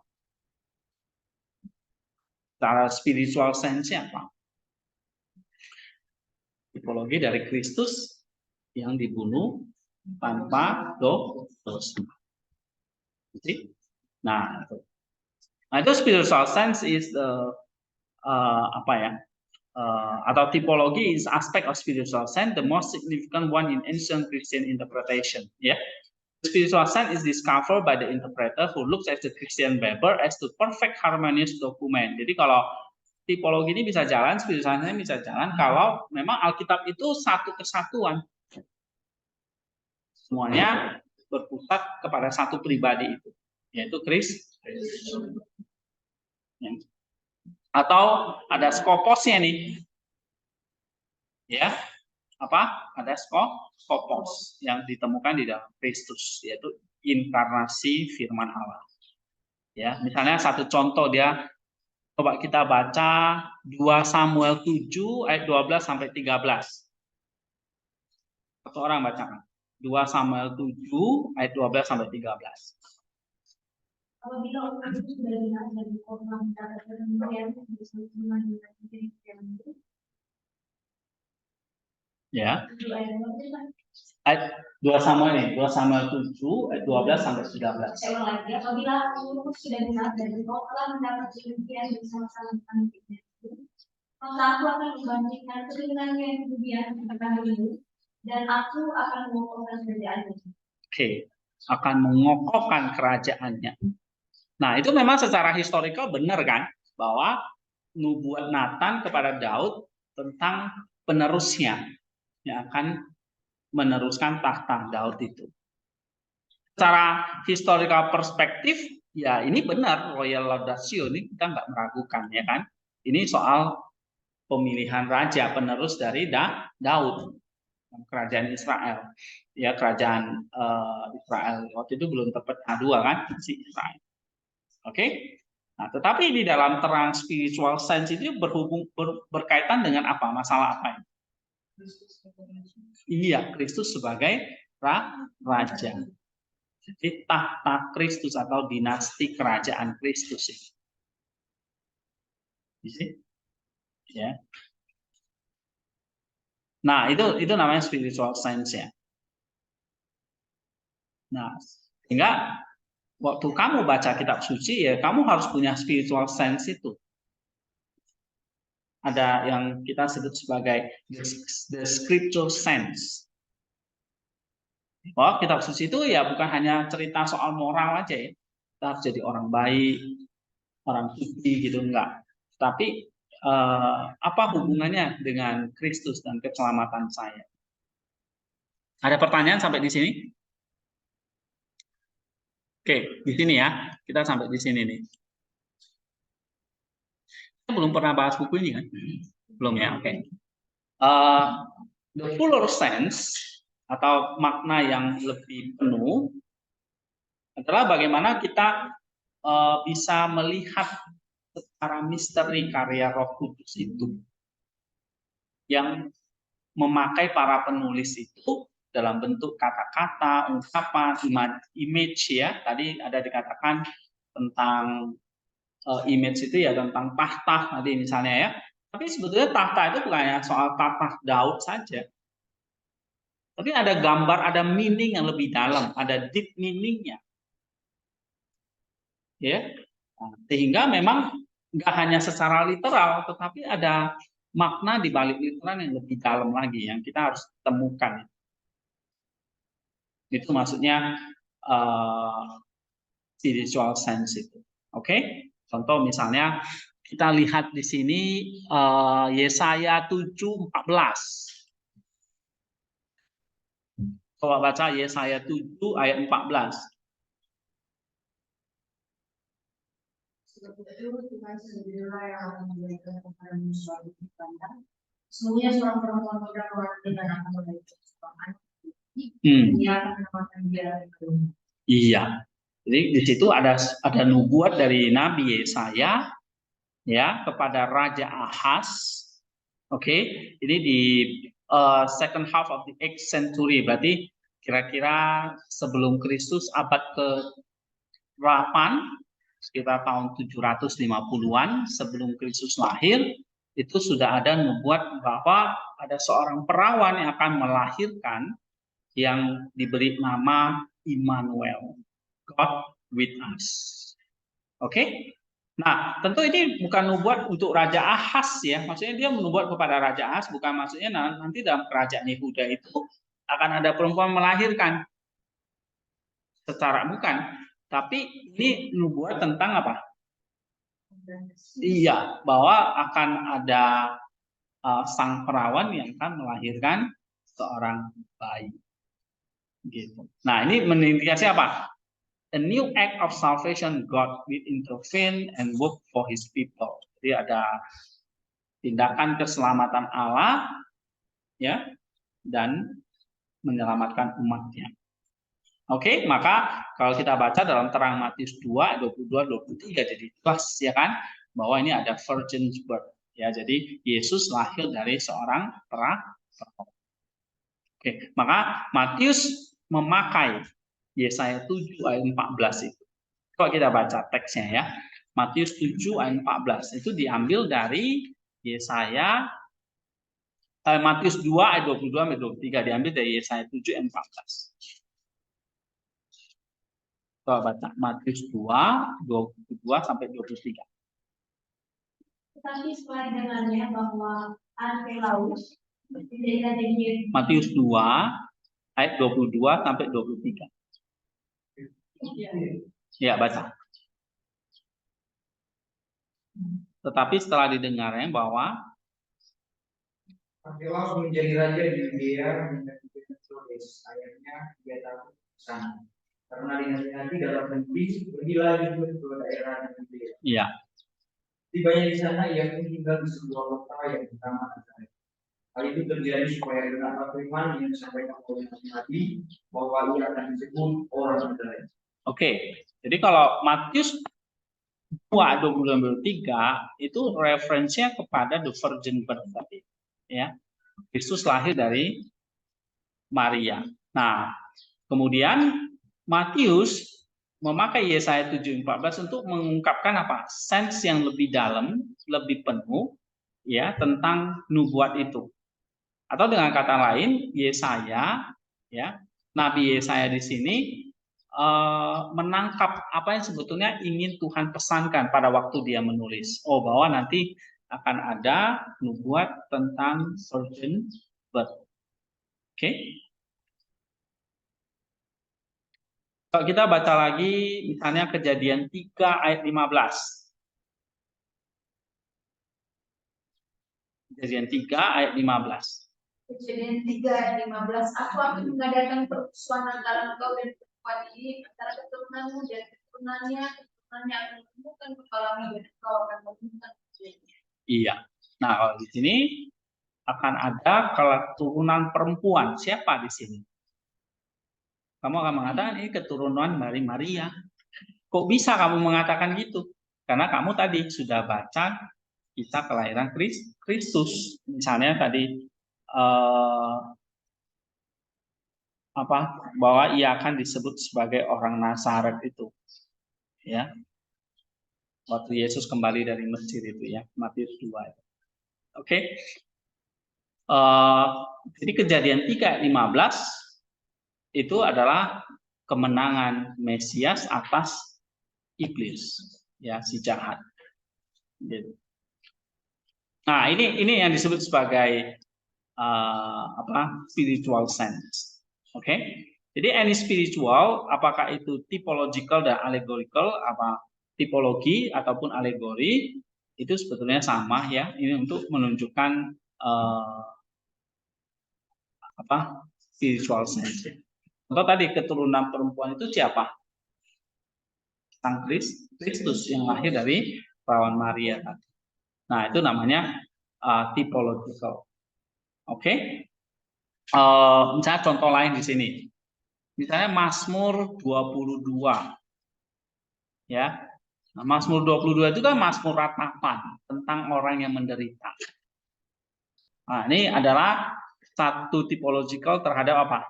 Secara spiritual sense-nya apa? Tipologi dari Kristus yang dibunuh tanpa dosa. Nah, itu spiritual sense is atau tipologi is aspect of spiritual sense, the most significant one in ancient Christian interpretation. Yeah, spiritual sense is discovered by the interpreter who looks at the Christian Bible as the perfect harmonious document. Jadi kalau tipologi ini bisa jalan, spiritual sense bisa jalan kalau memang Alkitab itu satu kesatuan. Semuanya berpusat kepada satu pribadi itu, yaitu Kristus. Ya. Atau ada skoposnya nih, ya, apa? Ada skopos yang ditemukan di dalam Kristus, yaitu inkarnasi Firman Allah. Ya, misalnya satu contoh dia, coba kita baca 2 Samuel 7 ayat 12 sampai 13. Satu orang bacakan. 2 Samuel 7 ayat 12 sampai 13. Apabila orang itu sudah dilihat dari orang mendapatkan pemberian bersama dengan Kristian itu. Ya. Ayat 2 Samuel 7 ayat 12 sampai 13. Saya ulang lagi, apabila orang sudah dilihat dari orang mendapat pemberian bersama-sama dengan Kristian itu, maka aku akan membandingkan keturunannya yang kemudian akan hidup. Dan aku akan mengokohkan kerajaannya. Oke, akan mengokohkan kerajaannya. Nah, itu memang secara historical benar kan, bahwa nubuat Nathan kepada Daud tentang penerusnya yang akan meneruskan tahta Daud itu. Secara historical perspektif, ya ini benar royal laudatio, ini kita nggak meragukan ya kan. Ini soal pemilihan raja penerus dari Daud, kerajaan Israel. Ya, kerajaan Israel waktu itu belum terpecah dua kan, si Israel. Oke. Nah, tetapi di dalam terang spiritual sense itu berkaitan dengan apa? Masalah apa ini? Iya, Kristus sebagai raja. Jadi tahta Kristus atau dinasti kerajaan Kristus ini. Ya. Nah, itu namanya spiritual sense ya. Nah, sehingga waktu kamu baca kitab suci ya kamu harus punya spiritual sense itu. Ada yang kita sebut sebagai the scriptural sense. Bahwa kitab suci itu ya bukan hanya cerita soal moral aja ya. Kita harus jadi orang baik, orang suci gitu enggak. Tapi apa hubungannya dengan Kristus dan keselamatan saya? Ada pertanyaan sampai di sini? Oke, di sini ya. Kita sampai di sini nih. Kita belum pernah bahas buku ini kan? Belum ya, oke. The fuller sense atau makna yang lebih penuh adalah bagaimana kita bisa melihat secara misteri karya Roh Kudus itu yang memakai para penulis itu dalam bentuk kata-kata, ungkapan, image ya. Tadi ada dikatakan tentang image itu ya tentang tahta tadi misalnya ya. Tapi sebetulnya tahta itu bukan hanya soal tahta Daud saja. Tapi ada gambar, ada meaning yang lebih dalam, ada deep meaningnya. Ya, nah, sehingga memang nggak hanya secara literal, tetapi ada makna di balik literal yang lebih dalam lagi yang kita harus temukan. Itu maksudnya spiritual sense itu. Oke? Contoh misalnya kita lihat di sini Yesaya 7:14. Coba baca Yesaya 7 ayat 14. Semuanya seorang perempuan muda mewakili anak muda Iya. Jadi di situ ada nubuat dari Nabi Yesaya ya kepada Raja Ahaz. Oke, ini di second half of the 8th century, berarti kira-kira sebelum Kristus abad ke-8, sekitar tahun 750-an sebelum Kristus lahir, itu sudah ada nubuat bahwa ada seorang perawan yang akan melahirkan yang diberi nama Immanuel, God with us. Oke? Nah, tentu ini bukan nubuat untuk Raja Ahaz ya. Maksudnya dia menubuat kepada Raja Ahaz, bukan maksudnya nanti dalam kerajaan Yehuda itu akan ada perempuan melahirkan. Secara bukan. Tapi ini nubuat tentang apa? Iya, bahwa akan ada sang perawan yang akan melahirkan seorang bayi. Gitu. Nah, ini mengindikasi apa? A new act of salvation, God will intervene and work for His people. Jadi ada tindakan keselamatan Allah, ya, dan menyelamatkan umatnya. Oke, maka kalau kita baca dalam terang Matius 2, 22-23, jadi jelas ya kan, bahwa ini ada virgin's birth. Ya, jadi Yesus lahir dari seorang perawan. Oke, maka Matius memakai Yesaya 7 ayat 14 itu. Kalau kita baca teksnya ya, Matius 7 ayat 14 itu diambil dari Yesaya Matius 2 ayat 22 sampai 23 diambil dari Yesaya 7 ayat 14. Coba baca Matius 2 22 sampai 23. Tetapi setelah dengannya bahwa Archelaus Matius 2 ayat 22 sampai 23. Ya, baca. Tetapi setelah didengarnya bahwa Arkeolaus menjadi raja di Yudea dan Herodes. Ayahnya dia takut ke sana. Karena dinasihati dalam negeri, pergilah Yesus ke daerah Yudea. Iya. Tibanya di sana, ia pun tinggal di sebuah kota yang bernama Nazaret. Hal itu terjadi supaya benar firman yang disampaikan oleh Nabi bahwa ia akan disebut orang Nazaret. Oke, jadi kalau Matius 2:23 itu referensinya kepada the virgin birth tadi, ya. Kristus lahir dari Maria. Nah, kemudian Matius memakai Yesaya 7:14 untuk mengungkapkan apa? Sense yang lebih dalam, lebih penuh, ya, tentang nubuat itu. Atau dengan kata lain, Yesaya, ya, Nabi Yesaya di sini menangkap apa yang sebetulnya ingin Tuhan pesankan pada waktu dia menulis. Oh, bahwa nanti akan ada nubuat tentang virgin birth. Oke. Kalau kita baca lagi, misalnya Kejadian 3 ayat 15. Kejadian 3 ayat 15. Kejadian 3 ayat 15. Aku akan mengadakan permusuhan antara engkau dan perempuan ini, antara keturunanmu dan keturunannya akan menemukan kepalamu dan engkau akan menemukan kucingnya. Iya. Nah, kalau di sini akan ada keturunan perempuan. Siapa di sini? Kamu akan mengatakan ini keturunan dari Maria. Kok bisa kamu mengatakan gitu? Karena kamu tadi sudah baca kisah kelahiran Kristus. Misalnya tadi bahwa ia akan disebut sebagai orang Nazaret itu, ya. Waktu Yesus kembali dari Mesir itu, ya, Matius 2. Oke. Jadi Kejadian 3 ayat 15 itu adalah kemenangan Mesias atas iblis, ya, si jahat. Gitu. Nah, ini yang disebut sebagai spiritual sense. Oke. Jadi any spiritual, apakah itu typological dan allegorical, tipologi ataupun alegori, itu sebetulnya sama, ya. Ini untuk menunjukkan spiritual sense. Atau tadi keturunan perempuan itu siapa? Sang Kristus yang lahir dari perawan Maria tadi. Nah, itu namanya typological. Oke. Misalnya contoh lain di sini. Misalnya Mazmur 22. Ya. Nah, Mazmur 22 itu kan mazmur ratapan tentang orang yang menderita. Nah, ini adalah satu typological terhadap apa?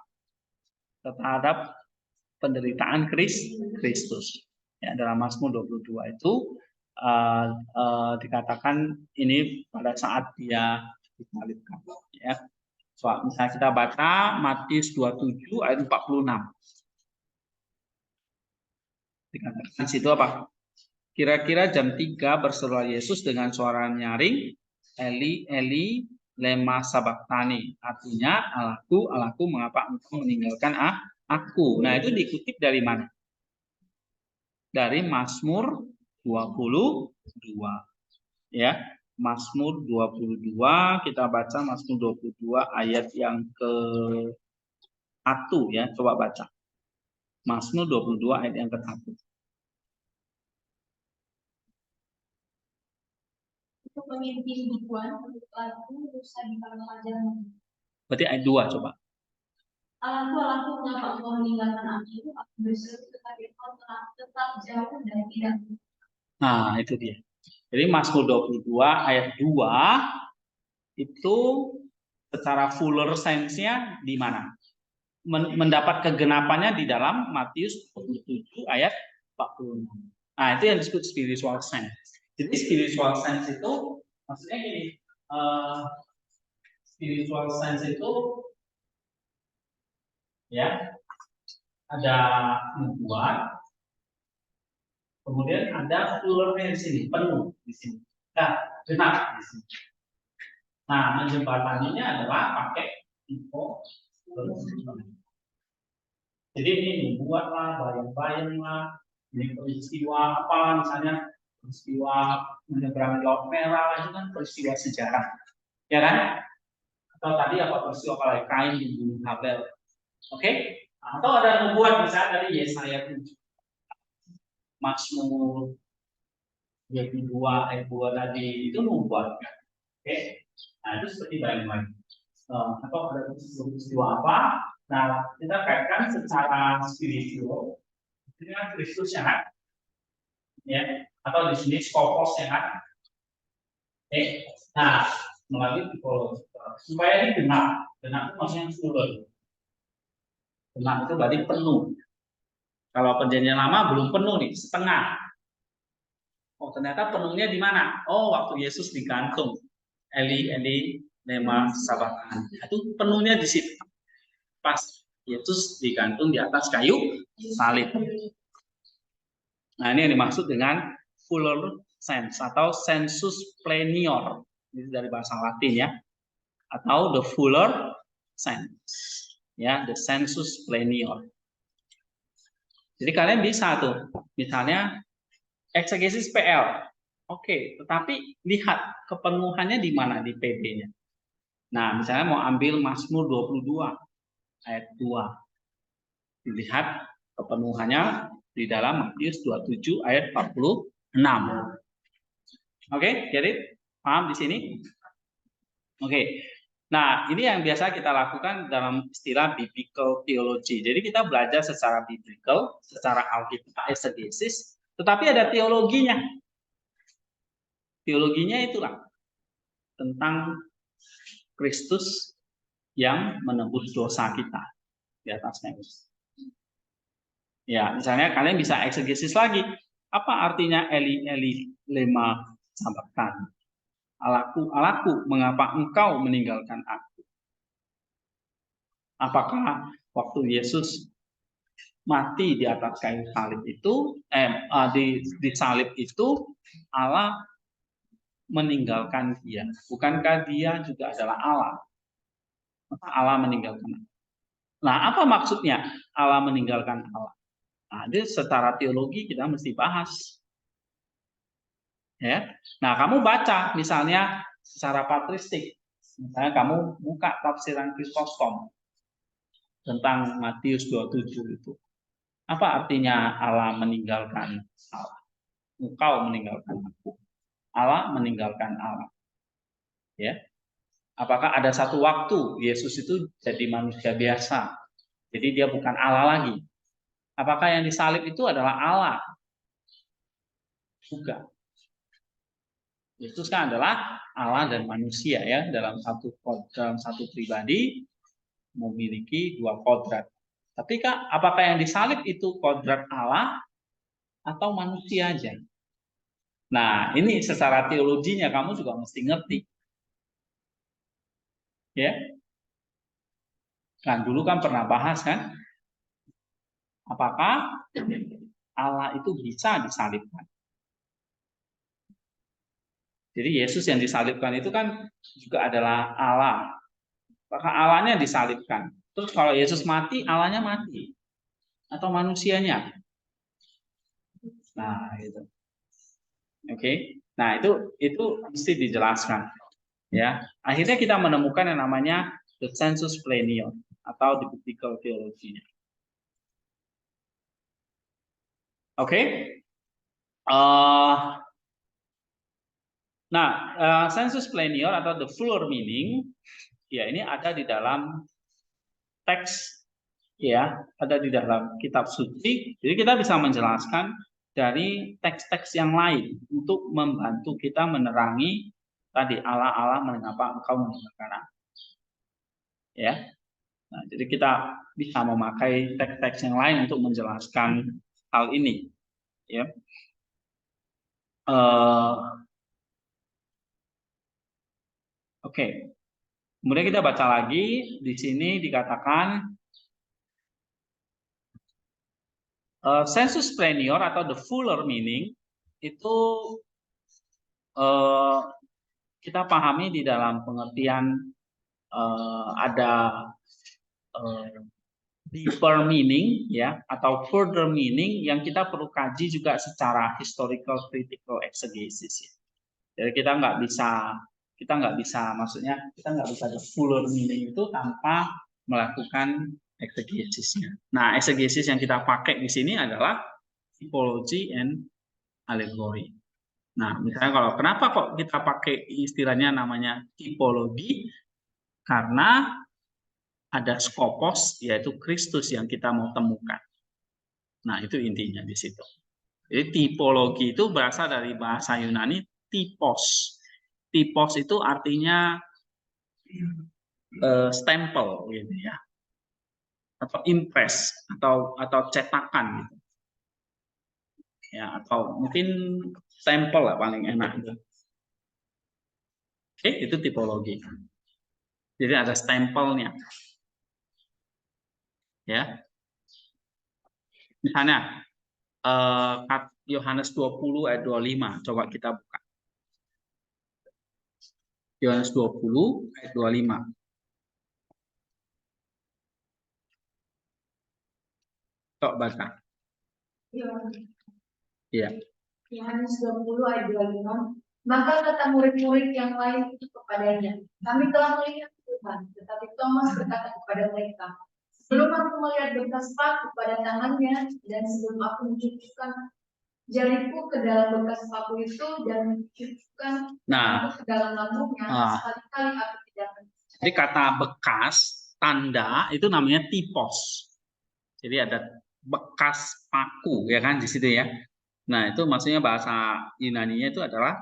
Terhadap penderitaan Kristus. Ya, dalam Mazmur 22 itu dikatakan ini pada saat dia disalibkan, ya. So, misalnya kita baca Matius 27 ayat 46. Dikatakan situ apa? Kira-kira jam 3 berserulah Yesus dengan suara nyaring, Eli, Eli, lema sabachthani. Artinya, Allahku, Allahku, mengapa engkau meninggalkan aku? Nah, itu dikutip dari mana? Dari Mazmur 22. Ya, Mazmur 22, kita baca Mazmur 22 ayat yang ke-1, ya. Coba baca. Mazmur 22 ayat yang ke-1. Itu pemimpin biduan lagu dosa di kalangan jalan. Berarti ayat 2 coba. Allahku, mengapa engkau meninggalkan aku? Aku berseru tetapi engkau tetap jauh dan tidak. Nah, itu dia. Jadi Mazmur 22 ayat 2 itu secara fuller sense-nya di mana? Mendapat kegenapannya di dalam Matius 27 ayat 46. Nah, itu yang disebut spiritual sense. Jadi spiritual sense itu maksudnya gini, spiritual sense itu, ya, ada nubuat, kemudian ada fullernya di sini, penuh di sini, nah, genap di sini. Nah, menjembataninya adalah pakai info. Jadi ini nubuat lah, bayang-bayang lah, ini peristiwa apa, misalnya peristiwa menyeberangi Laut Merah, itu kan peristiwa sejarah, ya kan? Atau tadi apa peristiwa kalau Kain dibunuh Habel. Oke? Atau ada nubuat misalnya dari Yesaya 7. Mazmur 22 ayat 2 tadi itu nubuat. Oke? Nah, itu seperti lain-lain. Atau ada peristiwa apa? Nah, kita kaitkan secara spiritual dengan Kristus ya kan? Ya, atau di sini skopos ya kan? Oke. Nah, melalui tipologi supaya ini benar itu maksudnya full. Benar itu berarti penuh. Kalau perjanjian lama belum penuh nih, setengah. Oh, ternyata penuhnya di mana? Oh, waktu Yesus digantung. Eli, Eli, lema sabachthani. Itu penuhnya di situ. Pas Yesus digantung di atas kayu salib. Nah, ini yang dimaksud dengan fuller sense atau sensus plenior. Ini dari bahasa Latin ya. Atau the fuller sense. Ya, the sensus plenior. Jadi kalian bisa tuh, misalnya eksegesis PL. Oke, tetapi lihat kepenuhannya di mana di PD-nya. Nah, misalnya mau ambil Mazmur 22 ayat 2. Dilihat kepenuhannya di dalam Matius 27 ayat 46. Oke, jadi paham di sini? Oke. Nah, ini yang biasa kita lakukan dalam istilah biblical theology. Jadi kita belajar secara biblical, secara alkitab, exegesis, tetapi ada teologinya. Teologinya itulah tentang Kristus yang menebus dosa kita di atasnya. Ya, misalnya kalian bisa eksegesis lagi. Apa artinya Eli Eli lema sabachthani? Allahku, Allahku, mengapa engkau meninggalkan aku? Apakah waktu Yesus mati di atas kayu salib itu, di salib itu Allah meninggalkan dia? Bukankah dia juga adalah Allah? Maka Allah meninggalkan. Nah, apa maksudnya Allah meninggalkan Allah? Nah, ini secara teologi kita mesti bahas. Ya. Nah, kamu baca misalnya secara patristik. Misalnya kamu buka tafsiran Chrysostom tentang Matius 27 itu. Apa artinya Allah meninggalkan Allah? Engkau meninggalkan aku. Allah meninggalkan Allah. Ya. Apakah ada satu waktu Yesus itu jadi manusia biasa? Jadi dia bukan Allah lagi. Apakah yang disalib itu adalah Allah? Bukan. Yesus kan adalah Allah dan manusia ya, dalam satu pribadi memiliki dua kodrat. Tapi apakah yang disalib itu kodrat Allah atau manusia aja? Nah, ini secara teologinya kamu juga mesti ngerti. Ya. Kan dulu kan pernah bahas kan, apakah Allah itu bisa disalibkan? Jadi Yesus yang disalibkan itu kan juga adalah Allah. Apakah Allahnya disalibkan? Terus kalau Yesus mati, Allahnya mati atau manusianya? Nah, itu. Oke. Nah, itu mesti dijelaskan. Ya. Akhirnya kita menemukan yang namanya the sensus plenior atau the biblical theology. Oke. Nah, sensus plenior atau the fuller meaning, ya ini ada di dalam teks, ya, ada di dalam kitab suci. Jadi kita bisa menjelaskan dari teks-teks yang lain untuk membantu kita menerangi tadi Allah mengapa engkau meninggalkan aku. Ya, nah, jadi kita bisa memakai teks-teks yang lain untuk menjelaskan hal ini. Ya. Oke. Kemudian kita baca lagi di sini dikatakan sensus plenior atau the fuller meaning itu kita pahami di dalam pengertian ada deeper meaning ya atau further meaning yang kita perlu kaji juga secara historical critical exegesis. Ya. Jadi kita nggak bisa kita nggak bisa, maksudnya kita nggak bisa the fuller meaning itu tanpa melakukan eksegesisnya. Nah, eksegesis yang kita pakai di sini adalah typology and allegory. Nah, misalnya kalau kenapa kok kita pakai istilahnya namanya tipologi? Karena ada skopos, yaitu Kristus yang kita mau temukan. Nah, itu intinya di situ. Jadi tipologi itu berasal dari bahasa Yunani typos. Typos itu artinya stempel gitu ya. Atau impress atau cetakan gitu. Ya, atau mungkin stempel lah paling enak gitu. Oke, itu tipologi. Jadi ada stempelnya. Ya. Misalnya Yohanes 20 ayat 25, coba kita buka. Yohanes 20 ayat 25. Coba baca. Iya. Yohanes 20 ayat 25. Maka kata murid-murid yang lain itu kepadanya, kami telah melihat Tuhan. Tetapi Thomas berkata kepada mereka, sebelum aku melihat bekas paku pada tangannya, dan sebelum aku mencucukkan jariku ke dalam bekas paku itu, dan mencucukkan ke dalam lambungnya, sekali-kali aku tidak akan. Jadi kata bekas, tanda, itu namanya typos. Jadi ada bekas paku, ya kan, di situ ya. Nah, itu maksudnya bahasa Yunaninya itu adalah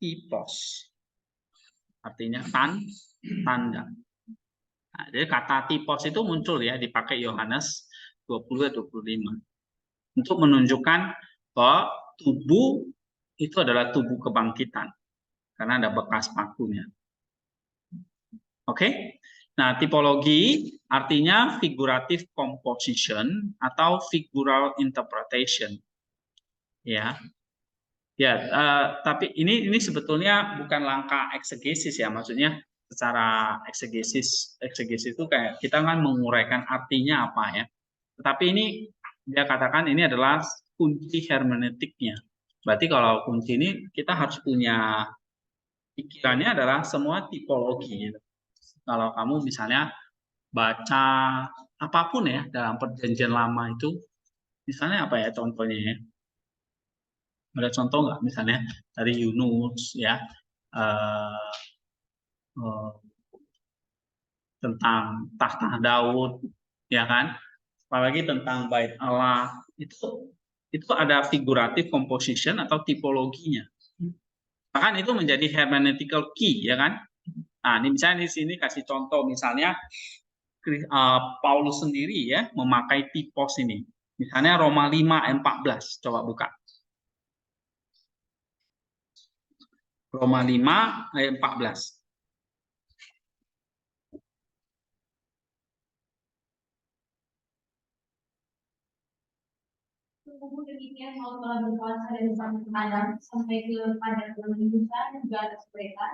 typos. Artinya tanda. Nah, jadi kata typos itu muncul ya, dipakai Yohanes 20-25. Untuk menunjukkan bahwa tubuh itu adalah tubuh kebangkitan. Karena ada bekas pakunya. Oke? Nah, tipologi artinya figurative composition atau figural interpretation. Ya. Ya, tapi ini sebetulnya bukan langkah eksegesis ya, maksudnya secara eksegesis itu kayak kita kan menguraikan artinya apa ya. Tetapi ini dia katakan ini adalah kunci hermeneutiknya. Berarti kalau kunci ini kita harus punya pikirannya adalah semua tipologi. Kalau kamu misalnya baca apapun ya dalam perjanjian lama itu, misalnya apa ya contohnya ya? Ada contoh nggak misalnya dari Yunus ya tentang tahta Daud ya kan, apalagi tentang bait Allah itu ada figurative composition atau tipologinya, bahkan itu menjadi hermeneutical key ya kan. Nah ini misalnya di sini kasih contoh misalnya Paulus sendiri ya memakai tipos ini, misalnya Roma 5 ayat 14, coba buka. Roma 5 ayat 14. Demikian Allah telah berkuasa dari zaman Adam sampai kepada kehidupan juga atas mereka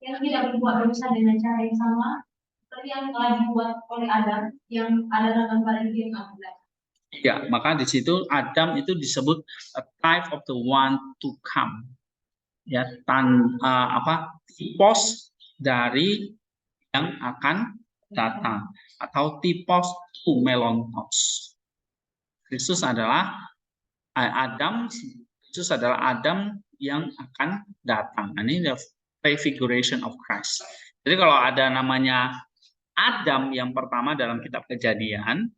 yang tidak berbuat dosa dengan cara yang sama seperti yang telah dibuat oleh Adam yang ada dalam Paralel 16. Ya, maka di situ Adam itu disebut a type of the one to come. Ya, tipos dari yang akan datang atau tipos melontos. Kristus adalah Adam yang akan datang. Ini the prefiguration of Christ. Jadi kalau ada namanya Adam yang pertama dalam kitab Kejadian,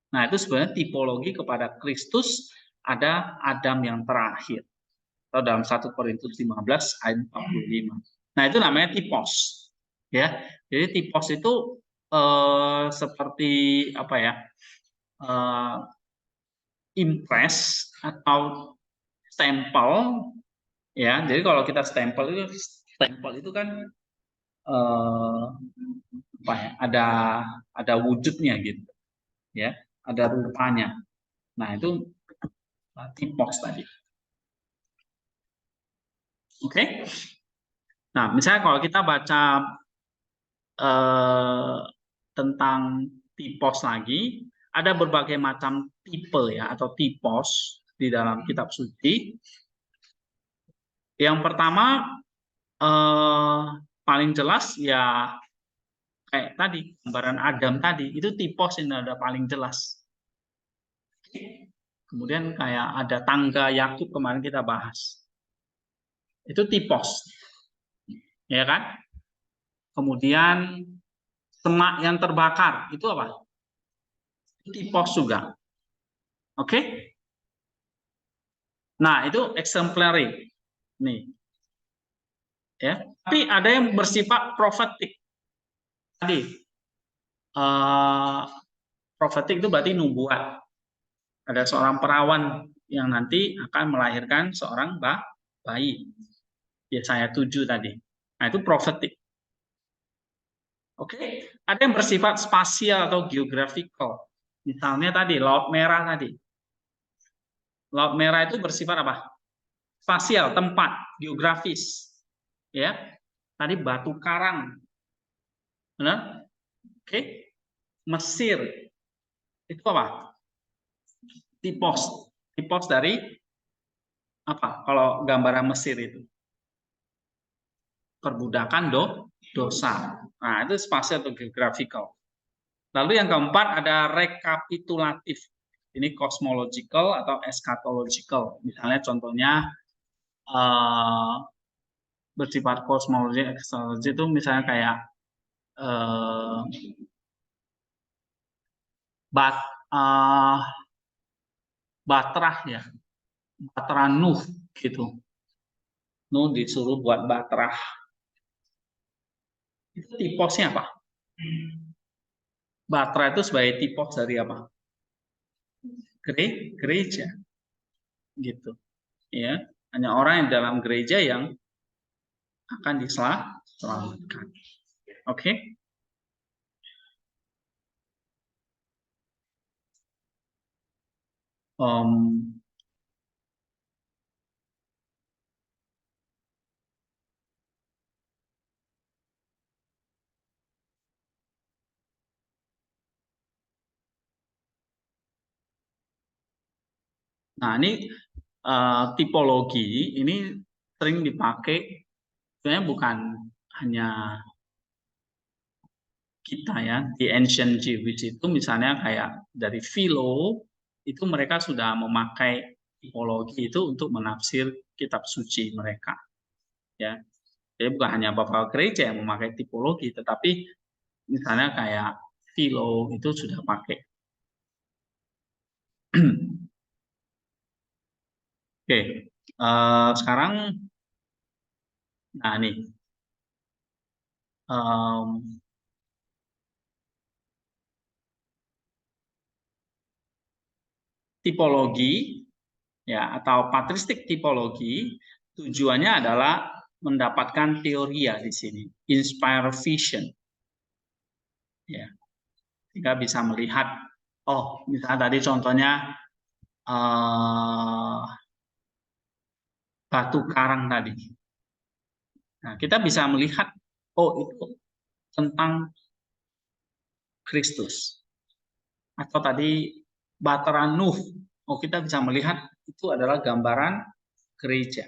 nah itu sebenarnya tipologi kepada Kristus ada Adam yang terakhir. Atau dalam 1 Korintus 15 ayat 45. Nah itu namanya tipos. Ya, jadi tipos itu seperti apa ya? Impress atau stempel ya. Jadi kalau kita stempel itu kan apa ya? Ada wujudnya gitu. Ya, ada rupanya. Nah, itu tipos tadi. Oke. Nah, misalnya kalau kita baca tentang tipos lagi, ada berbagai macam tipe ya atau tipos di dalam kitab suci. Yang pertama paling jelas ya kayak tadi gambaran Adam tadi itu tipos ini ada paling jelas. Kemudian kayak ada tangga Yakub kemarin kita bahas. Itu tipos. Ya kan? Kemudian semak yang terbakar itu apa? Tipos juga. Oke? Nah, itu exemplary. Nih. Ya. Tapi ada yang bersifat prophetic. Tadi prophetic itu berarti nubuat. Ada seorang perawan yang nanti akan melahirkan seorang bayi. Yesaya 7 tadi. Nah, itu prophetic. Oke, ada yang bersifat spasial atau geographical. Misalnya tadi Laut Merah tadi. Laut Merah itu bersifat apa? Spasial, tempat, geografis. Ya. Tadi batu karang. Benar? Oke. Mesir. Itu apa? Tipos. Tipos dari apa? Kalau gambaran Mesir itu. Perbudakan dosa. Nah, itu spasial atau geographical. Lalu yang keempat ada rekapitulatif. Ini cosmological atau eschatological. Misalnya contohnya bersifat kosmologi, eschatologi itu misalnya kayak Batrah ya, Batrah Nuh gitu. Nuh disuruh buat Batrah. Itu tiposnya apa? Batrah itu sebagai tipos dari apa? Gereja. Gitu. Ya, hanya orang yang dalam gereja yang akan diselamatkan. Oke? Nah, ini tipologi ini sering dipakai sebenarnya bukan hanya kita ya, di ancient Jewish itu misalnya kayak dari Philo itu mereka sudah memakai tipologi itu untuk menafsir kitab suci mereka. Ya. Jadi bukan hanya Bapak gereja yang memakai tipologi, tetapi misalnya kayak Philo itu sudah pakai. Oke, sekarang, nah nih, tipologi ya atau patristik tipologi tujuannya adalah mendapatkan teori ya di sini, inspire vision, ya, sehingga bisa melihat, oh misalnya tadi contohnya batu karang tadi, nah kita bisa melihat, oh itu tentang Kristus, atau tadi Bahtera Nuh, oh kita bisa melihat itu adalah gambaran gereja.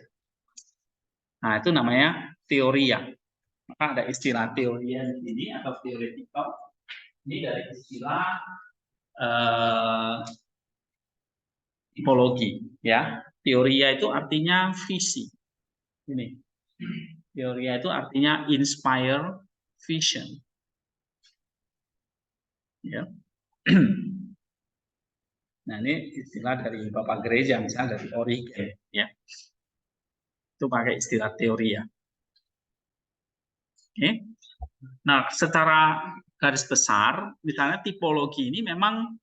Nah, itu namanya teoria. Maka ada istilah teoria di sini atau theoretical. Ini dari istilah tipologi, ya. Teoria itu artinya visi. Ini. Teoria itu artinya inspire vision. Ya. Nah, ini istilah dari Bapak Gereja, misalnya dari Origen, ya. Itu pakai istilah teoria. Oke. Nah, secara garis besar, misalnya tipologi ini memang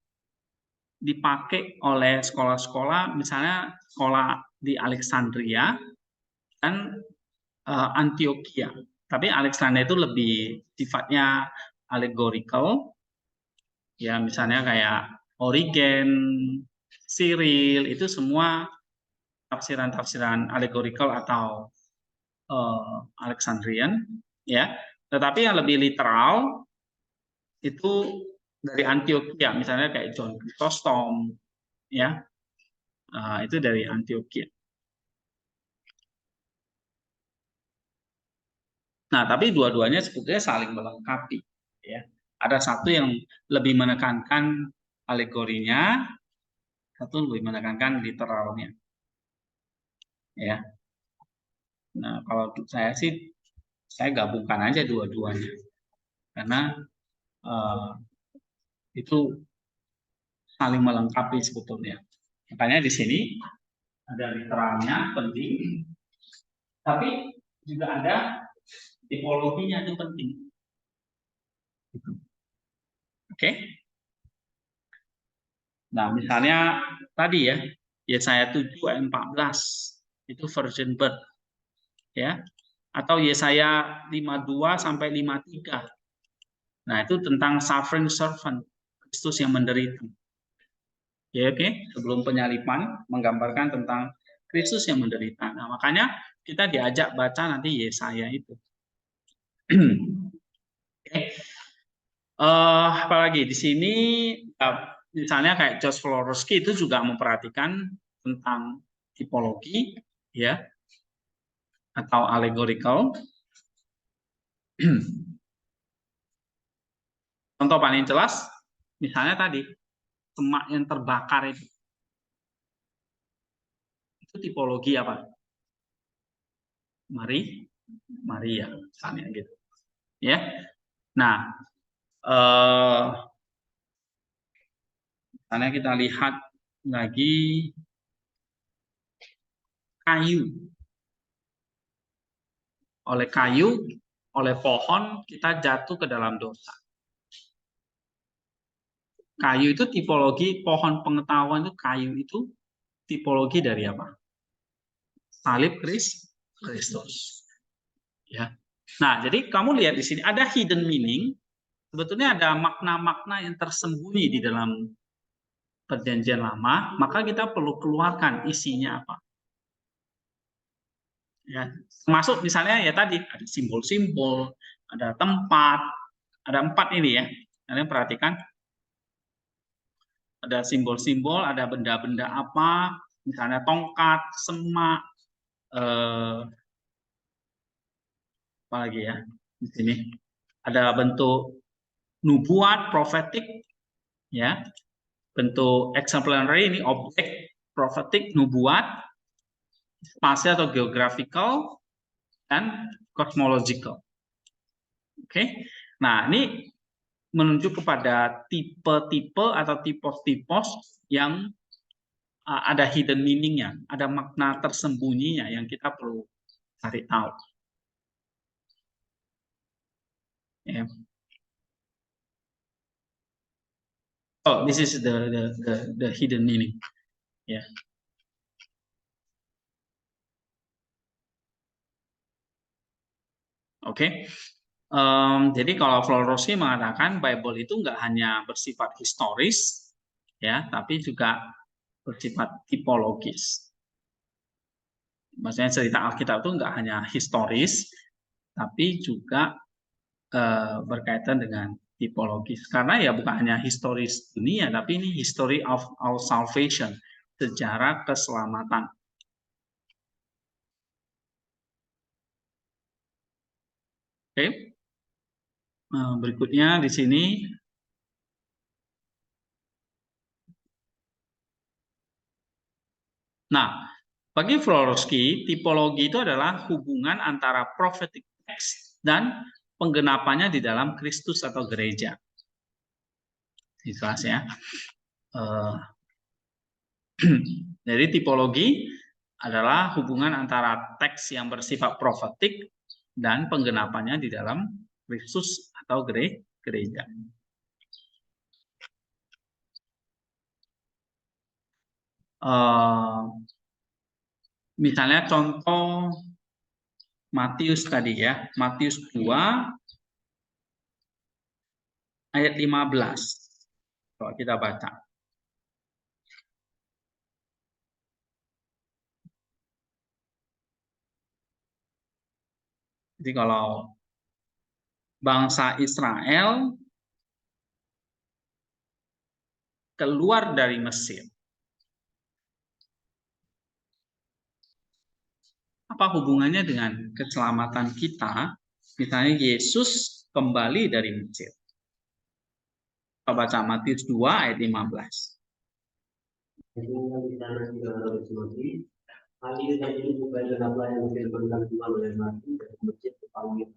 dipakai oleh sekolah-sekolah, misalnya sekolah di Alexandria dan Antioquia. Tapi Alexandria itu lebih sifatnya allegorical, ya misalnya kayak Origen, Cyril, itu semua tafsiran-tafsiran allegorical atau Alexandrian, ya. Tetapi yang lebih literal itu dari Antioquia, misalnya kayak John Chrysostom, ya, itu dari Antioquia. Nah, tapi dua-duanya sebetulnya saling melengkapi. Ya. Ada satu yang lebih menekankan alegorinya, satu lebih menekankan literalnya. Ya. Nah, kalau saya sih, saya gabungkan aja dua-duanya. Karena itu saling melengkapi sebetulnya. Makanya di sini ada literalnya penting, tapi juga ada tipologinya itu penting. Oke. Nah, misalnya tadi ya, Yesaya 7 ayat 14 itu virgin birth, ya. Atau Yesaya 52 sampai 53. Nah, itu tentang suffering servant, Kristus yang menderita. Ya, oke, sebelum penyalipan menggambarkan tentang Kristus yang menderita. Nah, makanya kita diajak baca nanti Yesaya itu. Oke. Apalagi di sini misalnya kayak George Florovsky itu juga memperhatikan tentang tipologi, ya, atau allegorical. Contoh paling jelas, misalnya tadi semak yang terbakar itu tipologi apa? Maria, misalnya gitu, ya. Nah, misalnya kita lihat lagi kayu. Oleh pohon kita jatuh ke dalam dosa. Kayu itu tipologi, pohon pengetahuan itu kayu itu tipologi dari apa? Salib Kristus. Ya. Nah, jadi kamu lihat di sini ada hidden meaning. Sebetulnya ada makna-makna yang tersembunyi di dalam Perjanjian Lama, maka kita perlu keluarkan isinya apa. Ya, termasuk misalnya ya tadi ada simbol-simbol, ada tempat, ada 4 ini ya. Kalian perhatikan, ada simbol-simbol, ada benda-benda apa, misalnya tongkat, semak, apa lagi ya di sini. Ada bentuk nubuat, profetik, ya, bentuk exemplary ini objek profetik, nubuat, spasial atau geographical, dan cosmological. Oke, nah ini menunjuk kepada tipe-tipe atau tipos-tipos yang ada hidden meaning-nya, ada makna tersembunyinya yang kita perlu cari tahu. Yeah. Oh, this is the hidden meaning. Yeah. Oke. Jadi kalau Florovsky mengatakan Bible itu nggak hanya bersifat historis, ya, tapi juga bersifat tipologis. Maksudnya cerita Alkitab itu nggak hanya historis, tapi juga berkaitan dengan tipologis. Karena ya bukan hanya historis dunia, tapi ini history of our salvation, sejarah keselamatan. Oke, berikutnya di sini nah, bagi Florovsky, tipologi itu adalah hubungan antara prophetic text dan penggenapannya di dalam Kristus atau gereja. Jelas ya. Jadi tipologi adalah hubungan antara teks yang bersifat profetik dan penggenapannya di dalam Kristus atau gereja. Misalnya contoh Matius tadi ya, Matius 2 ayat 15. Kalau kita baca. Jadi kalau bangsa Israel keluar dari Mesir, apa hubungannya dengan keselamatan kita Misalnya Yesus kembali dari Mesir. Kita baca Matius 2 ayat 15. Sehingga di sana juga harus mati. Hal ini terjadi supaya genaplah yang difirmankan Tuhan oleh Nabi dari Mesir kupanggil.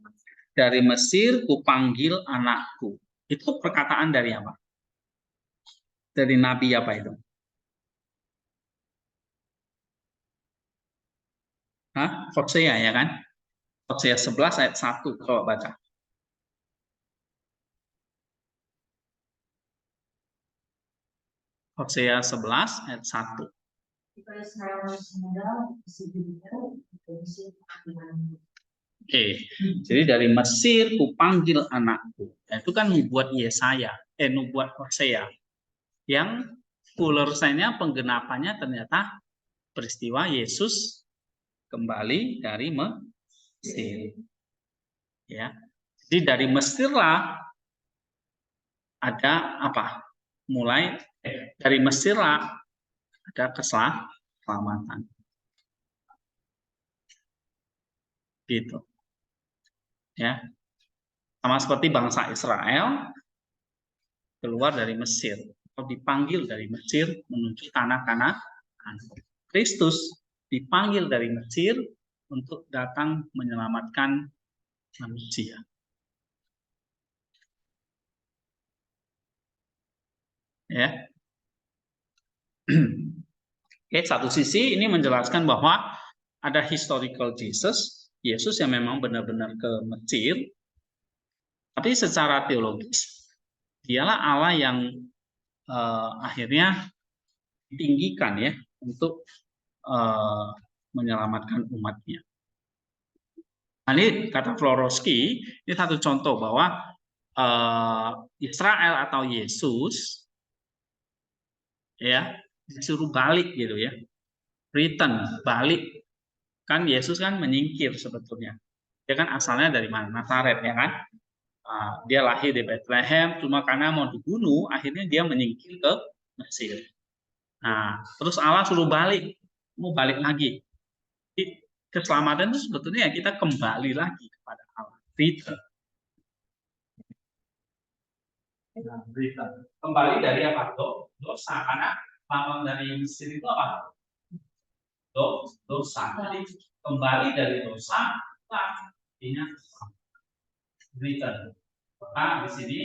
Dari Mesir kupanggil anakku. Itu perkataan dari apa? Dari Nabi apa itu? Hah? Hosea ya kan? Hosea 11 ayat 1. Coba baca. Hosea 11 ayat 1. Oke, jadi dari Mesir kupanggil anakku. Nah, itu kan nubuat Yesaya, nubuat Hosea. Yang full-nya penggenapannya ternyata peristiwa Yesus kembali dari Mesir. Ya. Jadi dari Mesirlah ada apa? Mulai dari Mesirlah ada keselamatan. Gitu. Ya. Sama seperti bangsa Israel keluar dari Mesir atau dipanggil dari Mesir menuju tanah Kanaan. Kristus dipanggil dari Mesir untuk datang menyelamatkan manusia. Ya. Oke, satu sisi ini menjelaskan bahwa ada historical Jesus, Yesus yang memang benar-benar ke Mesir, tapi secara teologis dialah Allah yang akhirnya ditinggikan ya untuk menyelamatkan umatnya. Nah, ini kata Florowski, ini satu contoh bahwa Israel atau Yesus ya disuruh balik gitu ya, return, balik. Kan Yesus kan menyingkir sebetulnya. Dia kan asalnya dari mana? Nazaret ya kan? Dia lahir di Bethlehem, cuma karena mau dibunuh, akhirnya dia menyingkir ke Mesir. Nah, terus Allah suruh balik, mau balik lagi. Jadi, keselamatan itu sebetulnya ya kita kembali lagi kepada Allah. Return. Kembali dari apa? Dosa. Karena lambang dari Mesir itu apa? Dosa. Jadi kembali dari dosa, artinya return. Maka di sini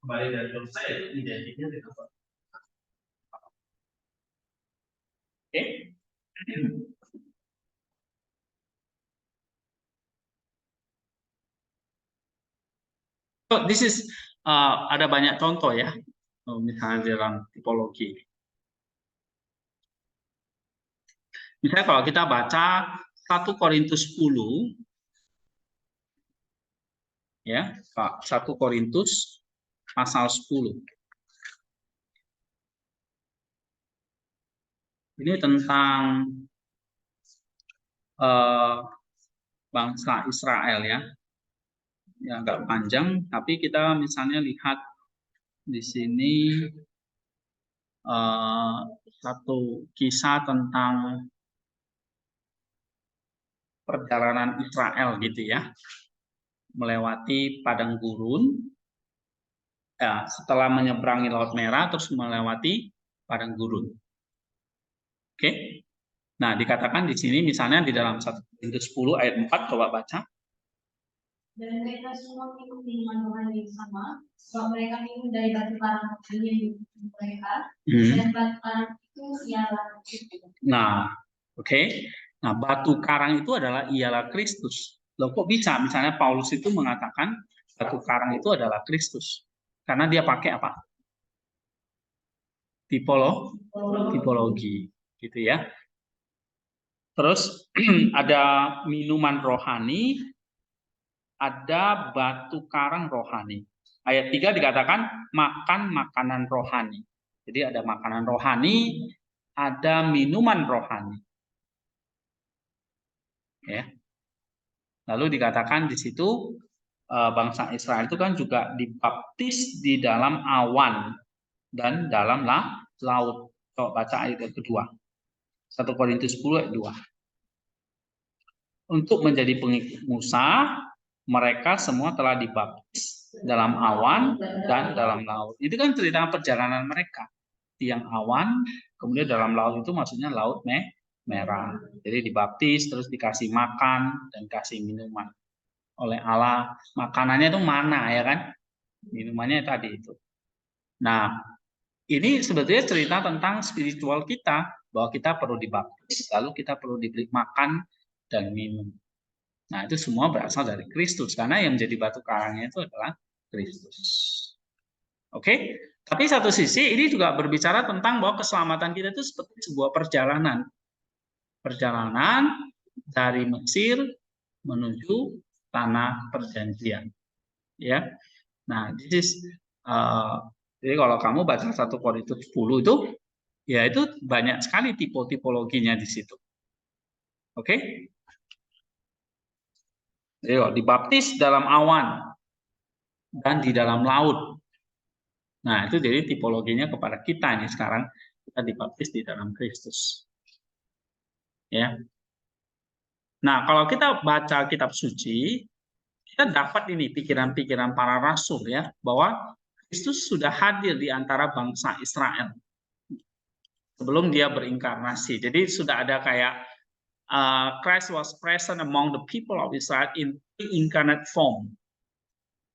kembali dari dosa itu identiknya dengan apa? Oke. So this is ada banyak contoh ya, misalnya dalam tipologi. Misalnya kalau kita baca 1 Korintus 10, ya, 1 Korintus pasal 10. Ini tentang bangsa Israel ya. Ya agak panjang, tapi kita misalnya lihat di sini satu kisah tentang perjalanan Israel gitu ya, melewati padang gurun. Ya, setelah menyeberangi Laut Merah terus melewati padang gurun. Oke. Nah, dikatakan di sini misalnya di dalam 1 Korintus 10 ayat 4, coba baca. Dan mereka semua minum minuman rohani yang sama, sebab mereka minum dari batu karang rohani yang di mereka, dan batu karang itu ialah Kristus. Nah, oke. Nah, batu karang itu adalah ialah Kristus. Loh, kok bisa? Misalnya Paulus itu mengatakan batu karang itu adalah Kristus. Karena dia pakai apa? Tipologi, gitu ya. Terus ada minuman rohani, ada batu karang rohani. Ayat 3 dikatakan makan makanan rohani. Jadi ada makanan rohani, ada minuman rohani. Ya. Lalu dikatakan di situ bangsa Israel itu kan juga dibaptis di dalam awan dan dalam laut. Coba baca ayat kedua. 1 Korintus 10 ayat 2. Untuk menjadi pengikut Musa, mereka semua telah dibaptis dalam awan dan dalam laut. Itu kan cerita perjalanan mereka. Tiang awan, kemudian dalam laut itu maksudnya laut merah. Jadi dibaptis, terus dikasih makan dan kasih minuman oleh Allah. Makanannya itu mana ya kan? Minumannya tadi itu. Nah, ini sebetulnya cerita tentang spiritual kita, bahwa kita perlu dibaptis, lalu kita perlu diberi makan dan minum. Nah, itu semua berasal dari Kristus, karena yang menjadi batu karangnya itu adalah Kristus. Oke? Tapi satu sisi ini juga berbicara tentang bahwa keselamatan kita itu seperti sebuah perjalanan. Perjalanan dari Mesir menuju tanah perjanjian. Ya. Nah, jadi kalau kamu baca 1 Korintus 10 itu, ya itu banyak sekali tipologinya di situ. Oke? Jadi dibaptis dalam awan dan di dalam laut. Nah, itu jadi tipologinya kepada kita ini sekarang, kita dibaptis di dalam Kristus. Ya. Nah, kalau kita baca kitab suci, kita dapat ini pikiran-pikiran para rasul ya, bahwa Kristus sudah hadir di antara bangsa Israel sebelum dia berinkarnasi. Jadi sudah ada kayak Christ was present among the people of Israel in incarnate form,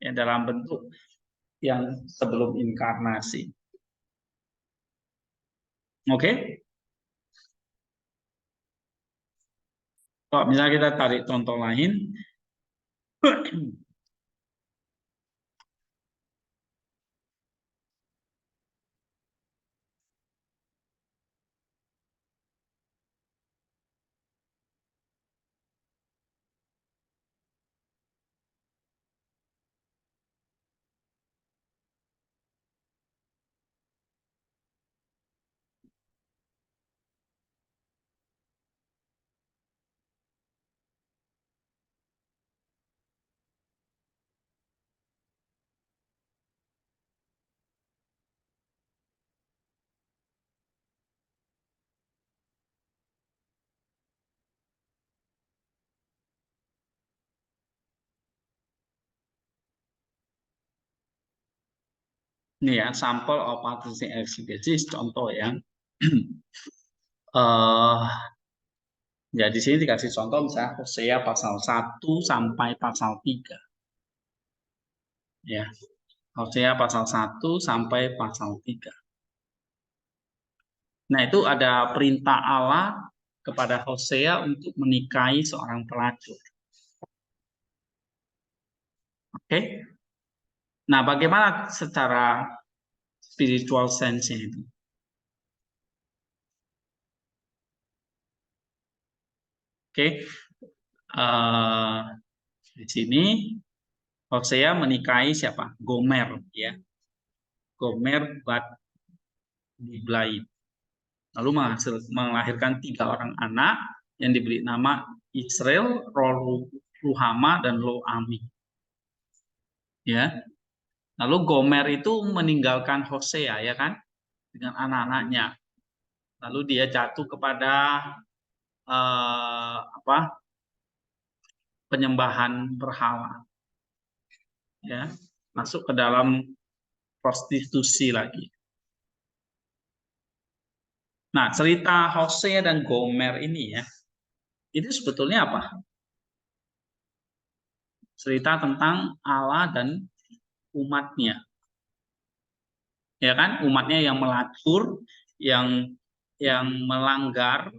ya, dalam bentuk yang sebelum inkarnasi. Oke? Kalau misalnya kita tarik contoh lain, ini ya, sampel of patristic exegesis, contoh ya. Ya di sini dikasih contoh misalnya Hosea pasal 1 sampai pasal 3. Ya. Hosea pasal 1 sampai pasal 3. Nah, itu ada perintah Allah kepada Hosea untuk menikahi seorang pelacur. Oke? Nah, bagaimana secara spiritual sense itu? Oke? Di sini Hosea menikahi siapa? Gomer, ya. Gomer bat Diblaim. Lalu melahirkan 3 orang anak yang diberi nama Israel, Ruhama, dan Lo-ami. Ya. Lalu Gomer itu meninggalkan Hosea, ya kan, dengan anak-anaknya. Lalu dia jatuh kepada penyembahan berhala, ya, masuk ke dalam prostitusi lagi. Nah, cerita Hosea dan Gomer ini ya, itu sebetulnya apa? Cerita tentang Allah dan umatnya. Ya kan, umatnya yang melacur, yang melanggar,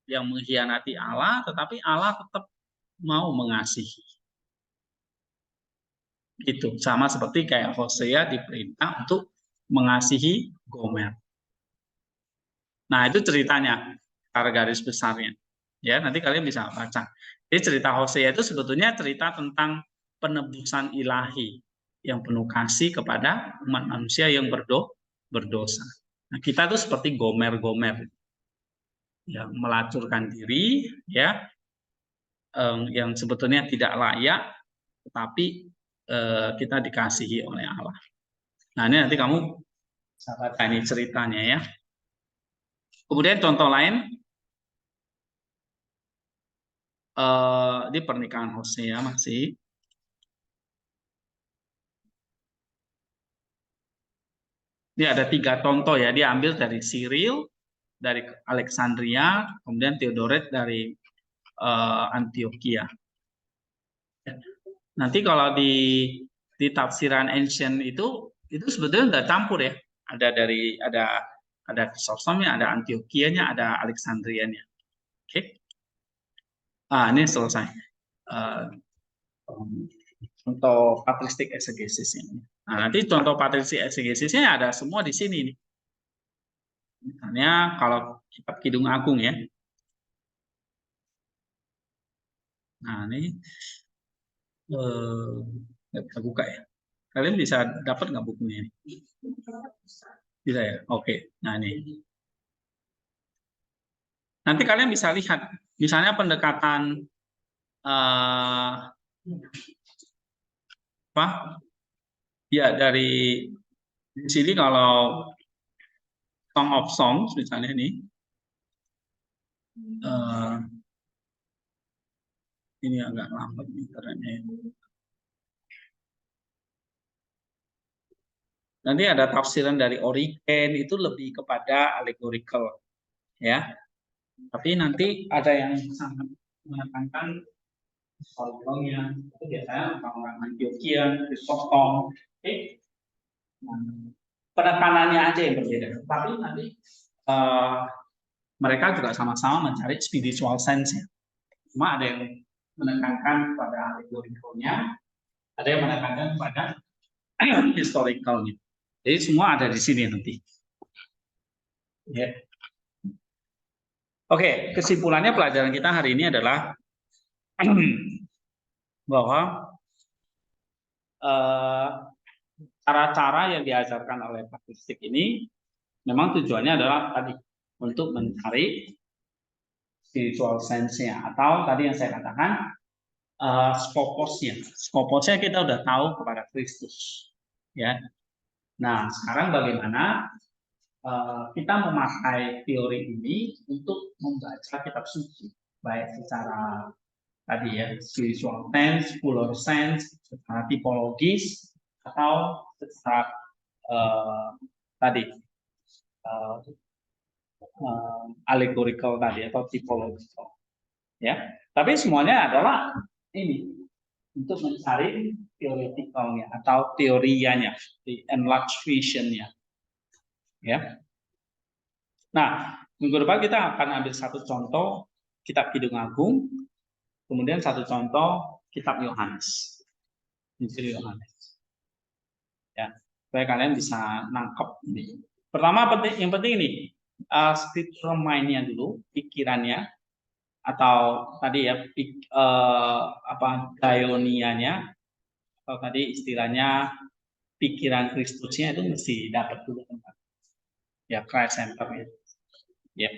yang mengkhianati Allah, tetapi Allah tetap mau mengasihi. Itu sama seperti kayak Hosea diperintah untuk mengasihi Gomer. Nah, itu ceritanya, secara garis besarnya. Ya, nanti kalian bisa baca. Jadi cerita Hosea itu sebetulnya cerita tentang penebusan ilahi yang penuh kasih kepada umat manusia yang berdosa. Nah, kita tuh seperti Gomer-Gomer yang melacurkan diri, ya, yang sebetulnya tidak layak, tetapi kita dikasihi oleh Allah. Nah, ini nanti kamu bisa baca ini ceritanya ya. Kemudian contoh lain, di pernikahan Hosea masih. Ini ada 3 contoh ya, diambil dari Cyril, dari Alexandria, kemudian Theodoret dari Antioquia. Nanti kalau di tafsiran ancient itu sebetulnya udah campur ya. Ada Chrysostomnya, ada Antioquianya, ada Alexandrianya. Oke. Ini selesai. Contoh patristik exegesis ini. Nah, nanti contoh patristik exegesisnya ada semua di sini nih. Misalnya kalau kitab Kidung Agung ya. Nah, ini nggak bisa buka ya. Kalian bisa dapat nggak bukunya ini? Bisa ya? Oke. Nah, ini. Nanti kalian bisa lihat, misalnya pendekatan apa? Ya, dari di sini kalau Song of Songs misalnya ini. Ini agak lambat nih caranya. Nanti ada tafsiran dari Origen, itu lebih kepada allegorical, ya. Tapi nanti ada yang sangat menekankan historicalnya, itu biasanya orang Antioquia, Chrysostom, oke. Penekanannya aja yang berbeda. Tapi nanti mereka juga sama-sama mencari spiritual sense-nya. Cuma ada yang menekankan pada allegoricalnya, ada yang menekankan pada historicalnya. Jadi semua ada di sini nanti. Ya. Oke, kesimpulannya pelajaran kita hari ini adalah bahwa cara-cara yang diajarkan oleh patristik ini memang tujuannya adalah tadi untuk mencari spiritual sense-nya, atau tadi yang saya katakan skoposnya. Skoposnya kita udah tahu kepada Kristus, ya. Nah, sekarang bagaimana kita memakai teori ini untuk membaca kitab suci, baik secara tadi ya spiritual sense, fuller sense, secara tipologis, atau secara tadi allegorical tadi atau tipological, ya. Tapi semuanya adalah ini untuk mencari theoreticalnya atau teorianya, di enlarged visionnya, ya. Nah, minggu depan kita akan ambil satu contoh kitab Kidung Agung, kemudian satu contoh kitab Yohanes, Injil Yohanes, ya, supaya kalian bisa nangkep ini. Pertama yang penting ini scriptural mind-nya dulu, pikirannya, atau tadi ya Dionianya, atau tadi istilahnya pikiran Kristusnya itu mesti dapat dulu tempat, ya, Christ center ya. Ya.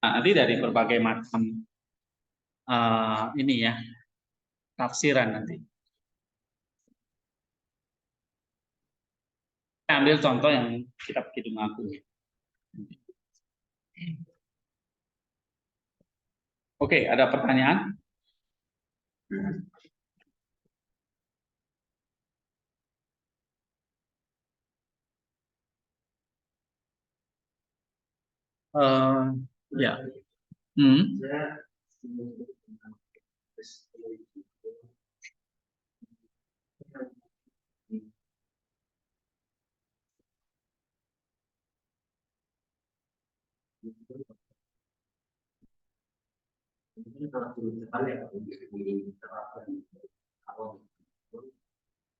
Nah, nanti dari berbagai macam ini ya tafsiran nanti. Kita ambil contoh yang kitab Kidung Agung. Oke, ada pertanyaan? Ya.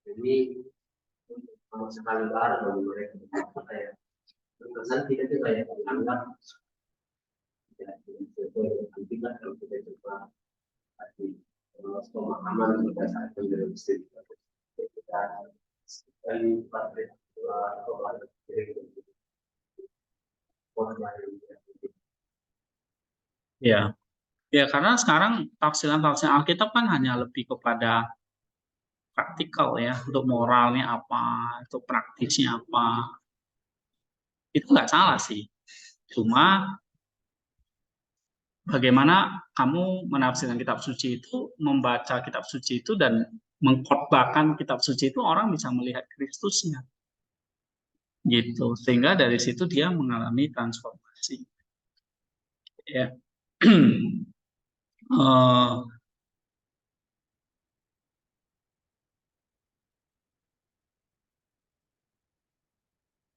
Jadi sama sekali nggak ada bagi mereka kayak terkesan kita itu kayak menganggap tidak kalau kita coba pemahaman pada saat menjadi kita sekali partai ya, ya, karena sekarang tafsiran Alkitab kan hanya lebih kepada praktikal ya, untuk moralnya apa, untuk praktisnya apa. Itu nggak salah sih. Cuma bagaimana kamu menafsirkan kitab suci itu, membaca kitab suci itu dan mengkhotbahkan kitab suci itu orang bisa melihat Kristusnya, gitu. Sehingga dari situ dia mengalami transformasi. Ya.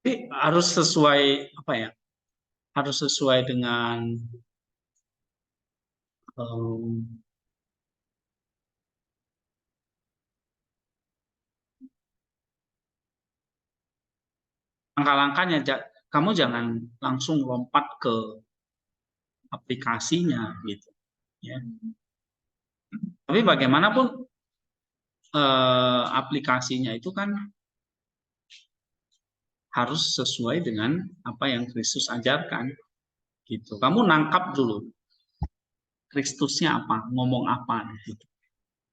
Tapi harus sesuai apa ya? Harus sesuai dengan langkah-langkahnya. Kamu jangan langsung lompat ke aplikasinya, gitu. Ya. Tapi bagaimanapun aplikasinya itu kan harus sesuai dengan apa yang Kristus ajarkan, gitu. Kamu nangkap dulu Kristusnya apa, ngomong apa gitu,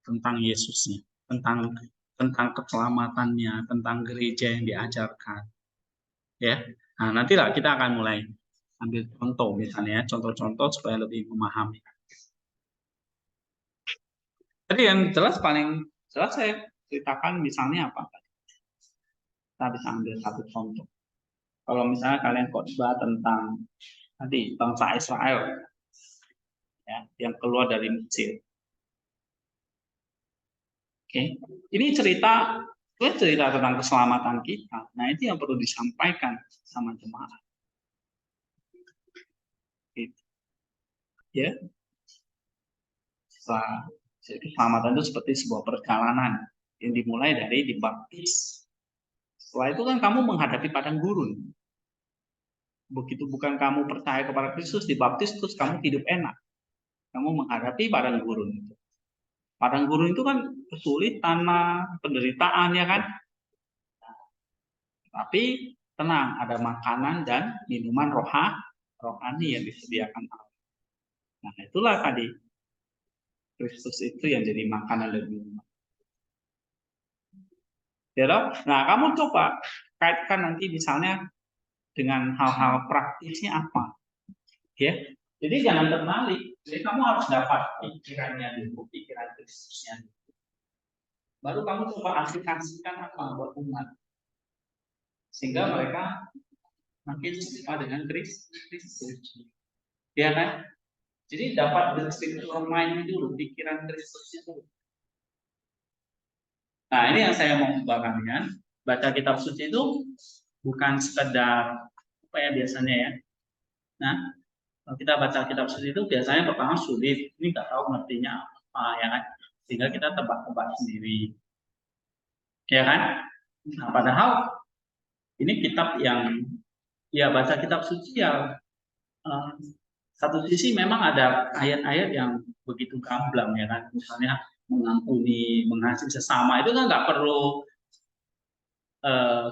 tentang Yesusnya, tentang keselamatannya, tentang gereja yang diajarkan, ya. Nah, nantilah kita akan mulai ambil contoh, misalnya contoh-contoh supaya lebih memahami. Jadi yang jelas, paling jelas saya ceritakan misalnya apa? Kita bisa ambil satu contoh. Kalau misalnya kalian khotbah tentang nanti bangsa Israel, ya, yang keluar dari Mesir. Oke, ini cerita tentang keselamatan kita. Nah, itu yang perlu disampaikan sama jemaat. Gitu. Ya, keselamatan itu seperti sebuah perjalanan yang dimulai dari dibaptis. Setelah itu kan kamu menghadapi padang gurun. Begitu bukan kamu percaya kepada Kristus, dibaptis terus kamu hidup enak. Kamu menghadapi padang gurun itu. Padang gurun itu kan kesulitan, penderitaan, ya kan? Tapi tenang, ada makanan dan minuman rohani yang disediakan Allah. Nah, itulah tadi Kristus itu yang jadi makanan dan minuman. Ya, nah, kamu coba kaitkan nanti misalnya dengan hal-hal praktisnya apa, ya. Jadi jangan terbalik. Jadi kamu harus dapat pikirannya dulu, pikiran Kristusnya dulu. Baru kamu coba aplikasikan apa buat umat, sehingga mereka makin suka dengan Kristus. Ya kan? Jadi dapat the spiritual mind dulu, pikiran Kristusnya dulu. Nah, ini yang saya mau kalian. Baca kitab suci itu bukan sekedar apa ya biasanya ya. Nah, kalau kita baca kitab suci itu biasanya pertama sulit, ini nggak tahu ngertinya apa, ya kan? Sehingga kita tebak-tebak sendiri, ya kan? Nah, padahal ini kitab yang ya baca kitab suci ya, satu sisi memang ada ayat-ayat yang begitu gamblang, ya kan? Misalnya mengampuni, mengasihi sesama, itu kan nggak perlu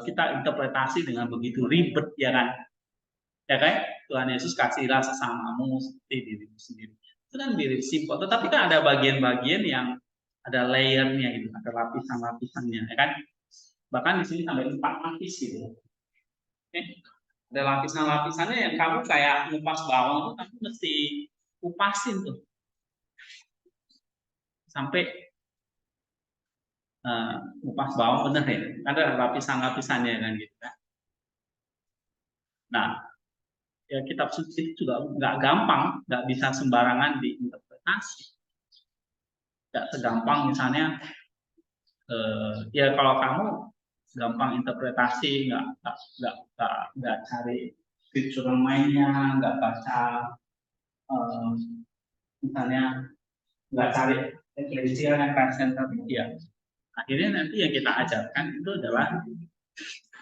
kita interpretasi dengan begitu ribet, ya kan? Ya kan? Tuhan Yesus kasihlah sesamamu seperti dirimu sendiri. Itu kan diri simpel, tetapi kan ada bagian-bagian yang ada layernya gitu, ada lapisan-lapisannya, ya kan? Bahkan di sini sampai 4 lapis gitu. Oke? Ada lapisan-lapisannya yang kamu kayak ngupas bawang tuh kamu mesti kupasin tuh sampai ngupas bawang bener ya. Ada lapisan-lapisannya kan gitu kan. Nah, ya kitab suci itu juga nggak gampang, nggak bisa sembarangan diinterpretasi. Nggak segampang misalnya, ya kalau kamu gampang interpretasi, nggak cari scriptural mind-nya, nggak baca, misalnya nggak cari eklesial yang present, tapi ya akhirnya nanti yang kita ajarkan itu adalah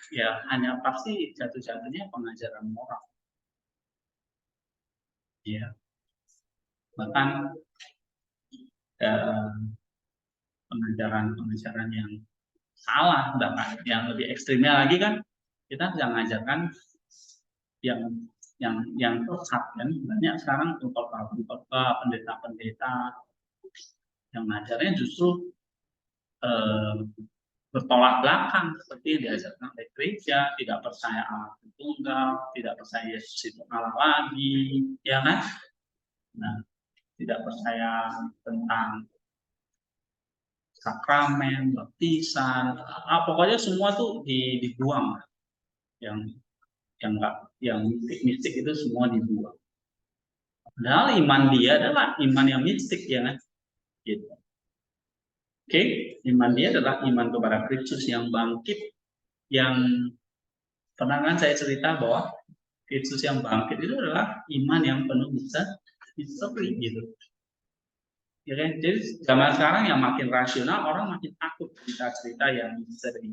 ya hanya pasti jatuh-jatuhnya pengajaran moral. Ya, bahkan pengajaran yang salah, bahkan yang lebih ekstrimnya lagi kan kita sedang mengajarkan yang sesat kan. Banyak sekarang khotbah pendeta-pendeta yang mengajarnya justru bertolak belakang seperti yang diajarkan oleh gereja, tidak percaya Allah Tunggal, tidak percaya Yesus itu Allah lagi, ya kan? Nah, tidak percaya tentang sakramen, baptisan, pokoknya semua tuh dibuang. Yang mistik itu semua dibuang. Padahal iman dia adalah iman yang mistik, ya kan? Gitu. Oke, iman dia adalah iman kepada Kristus yang bangkit, yang pernah kan saya cerita bahwa Kristus yang bangkit itu adalah iman yang penuh misteri, gitu. Ya kan? Jadi zaman sekarang yang makin rasional, orang makin takut cerita-cerita yang misteri.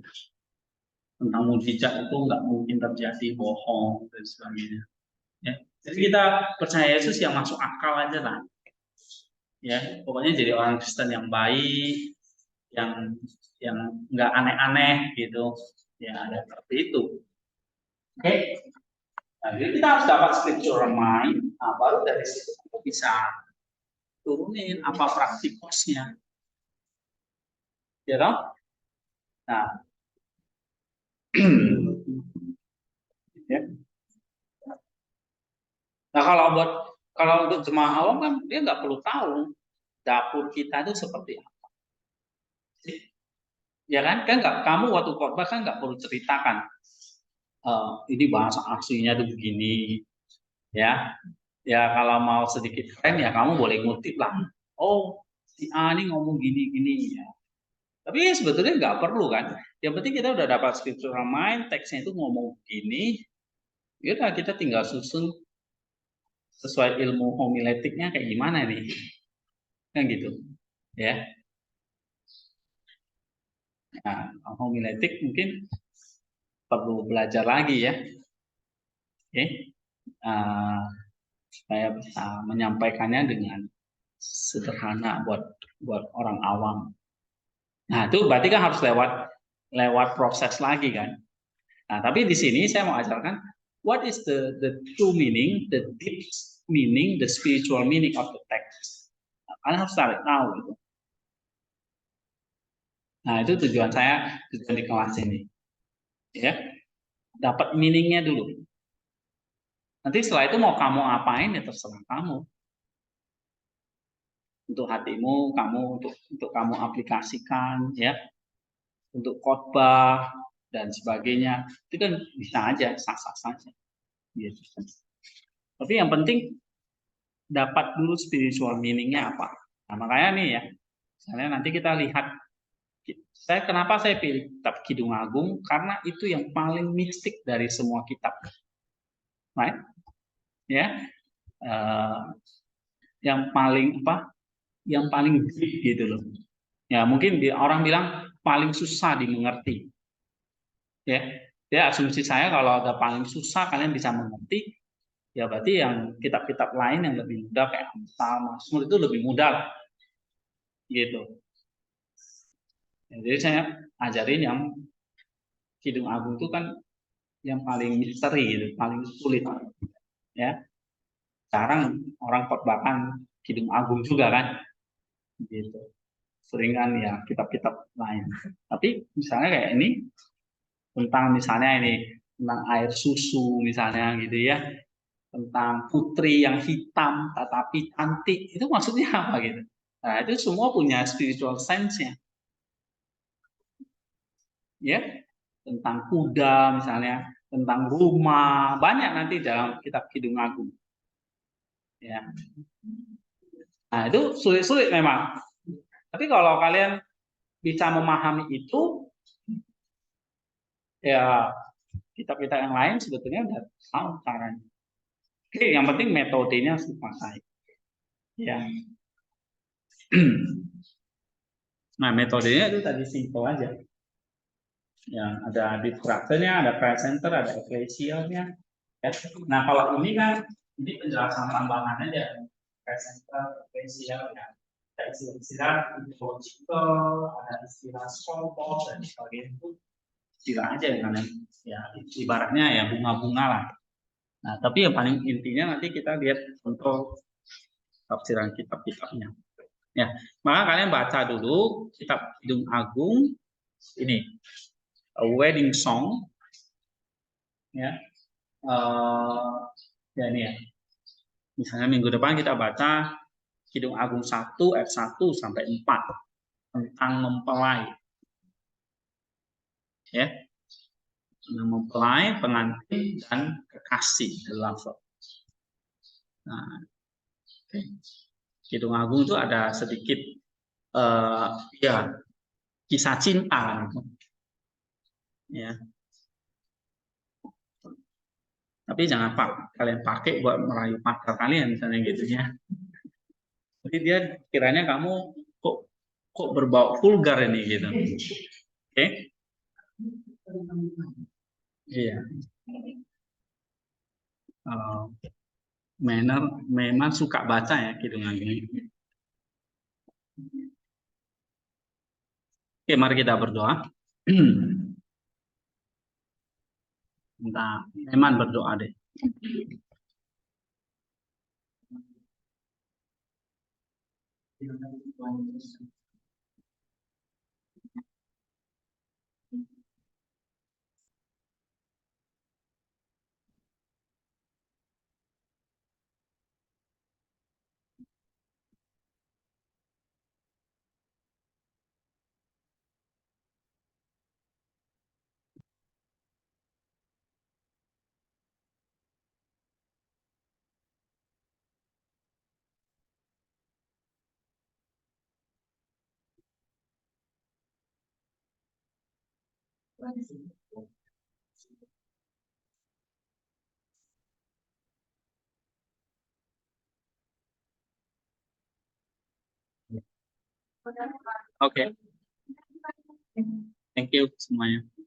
Tentang mujizat itu nggak mungkin terjadi, bohong dan sebagainya. Ya. Jadi kita percaya Yesus yang masuk akal aja lah. Ya, pokoknya jadi orang Kristen yang baik, yang nggak aneh-aneh gitu. Ya, ada seperti itu. Oke. Nah, jadi kita harus dapat scriptural mind. Nah, baru dari situ kita bisa turunin apa praktikosnya. Ya toh? Nah. Ya. Nah, kalau untuk jemaah awam kan dia nggak perlu tahu dapur kita itu seperti apa. Ya kan? Kamu waktu khotbah kan nggak perlu ceritakan. Ini bahasa aslinya itu begini, ya. Ya kalau mau sedikit keren ya kamu boleh ngutip lah. Oh, si A ini ngomong gini ya. Tapi sebetulnya nggak perlu kan. Yang penting kita udah dapat scriptural mind, teksnya itu ngomong begini. Ya udah kita tinggal susun sesuai ilmu homiletiknya kayak gimana nih. Kan gitu. Ya. Nah, homiletik mungkin perlu belajar lagi ya. Oke. Supaya bisa menyampaikannya dengan sederhana buat orang awam. Nah, itu berarti kan harus lewat proses lagi kan. Nah, tapi di sini saya mau ajarkan what is the true meaning, the deep meaning, the spiritual meaning of the text. Nah, kalian harus tahu gitu. Nah, itu tujuan di kelas ini. Ya. Dapat meaningnya dulu. Nanti setelah itu mau kamu apain ya terserah kamu. Untuk hatimu, untuk kamu aplikasikan, ya, untuk khotbah dan sebagainya, itu kan bisa aja, sah-sah saja. Gitu. Tapi yang penting dapat dulu spiritual meaning-nya apa. Nah, makanya nih ya, misalnya nanti kita lihat, kenapa saya pilih kitab Kidung Agung, karena itu yang paling mistik dari semua kitab. Right? Ya, yang paling yang paling deep gitu loh. Ya mungkin orang bilang paling susah dimengerti. Ya asumsi saya kalau ada paling susah kalian bisa mengerti, ya berarti yang kitab-kitab lain yang lebih mudah kayak Amsal, Mazmur itu lebih mudah lah. Gitu. Ya, jadi saya ajarin yang Kidung Agung itu kan yang paling misteri gitu, paling sulit. Ya. Sekarang orang khotbahkan Kidung Agung juga kan. Gitu. Sering kan ya kitab-kitab lain. Tapi misalnya kayak ini tentang misalnya ini tentang air susu misalnya gitu ya, tentang putri yang hitam tetapi cantik, itu maksudnya apa gitu. Nah itu semua punya spiritual sense-nya. Ya, tentang kuda misalnya, tentang rumah, banyak nanti dalam kitab Kidung Agung. Ya. Nah itu sulit-sulit memang. Tapi kalau kalian bisa memahami itu, ya kitab-kitab yang lain sebetulnya udah tahu caranya. Oke, yang penting metodenya harus dipakai. Ya. Nah, metodenya itu tadi simple aja. Yang ada distraction-nya, ada presenter, ada ecclesial-nya. Ya. Nah, kalau ini kan ini penjelasan tambahan aja. Presenter, ecclesial, ya. Ada istilah ideological, ada istilah skopos dan sebagainya, itu istilah aja kan ya, ibaratnya ya bunga-bunga lah. Nah, tapi yang paling intinya nanti kita lihat untuk tafsiran kitab-kitabnya. Ya, maka kalian baca dulu kitab Kidung Agung ini, A Wedding Song, ya, ya ini ya. Misalnya minggu depan kita baca Kidung Agung 1 ayat 1 sampai 4. tentang mempelai. Ya. Mempelai, pengantin, dan kekasih dalam lafaz. Nah, Kidung Agung itu ada sedikit ya kisah cinta, ya. Tapi jangan kalian pakai buat merayu pacar kalian misalnya gitu ya. Jadi dia kiranya kamu kok berbau vulgar ini gitu. Oke? Iya. Memang suka baca ya Kidung Agung. Oke, mari kita berdoa. Entah, Eman berdoa deh. Oke. Thank you semuanya.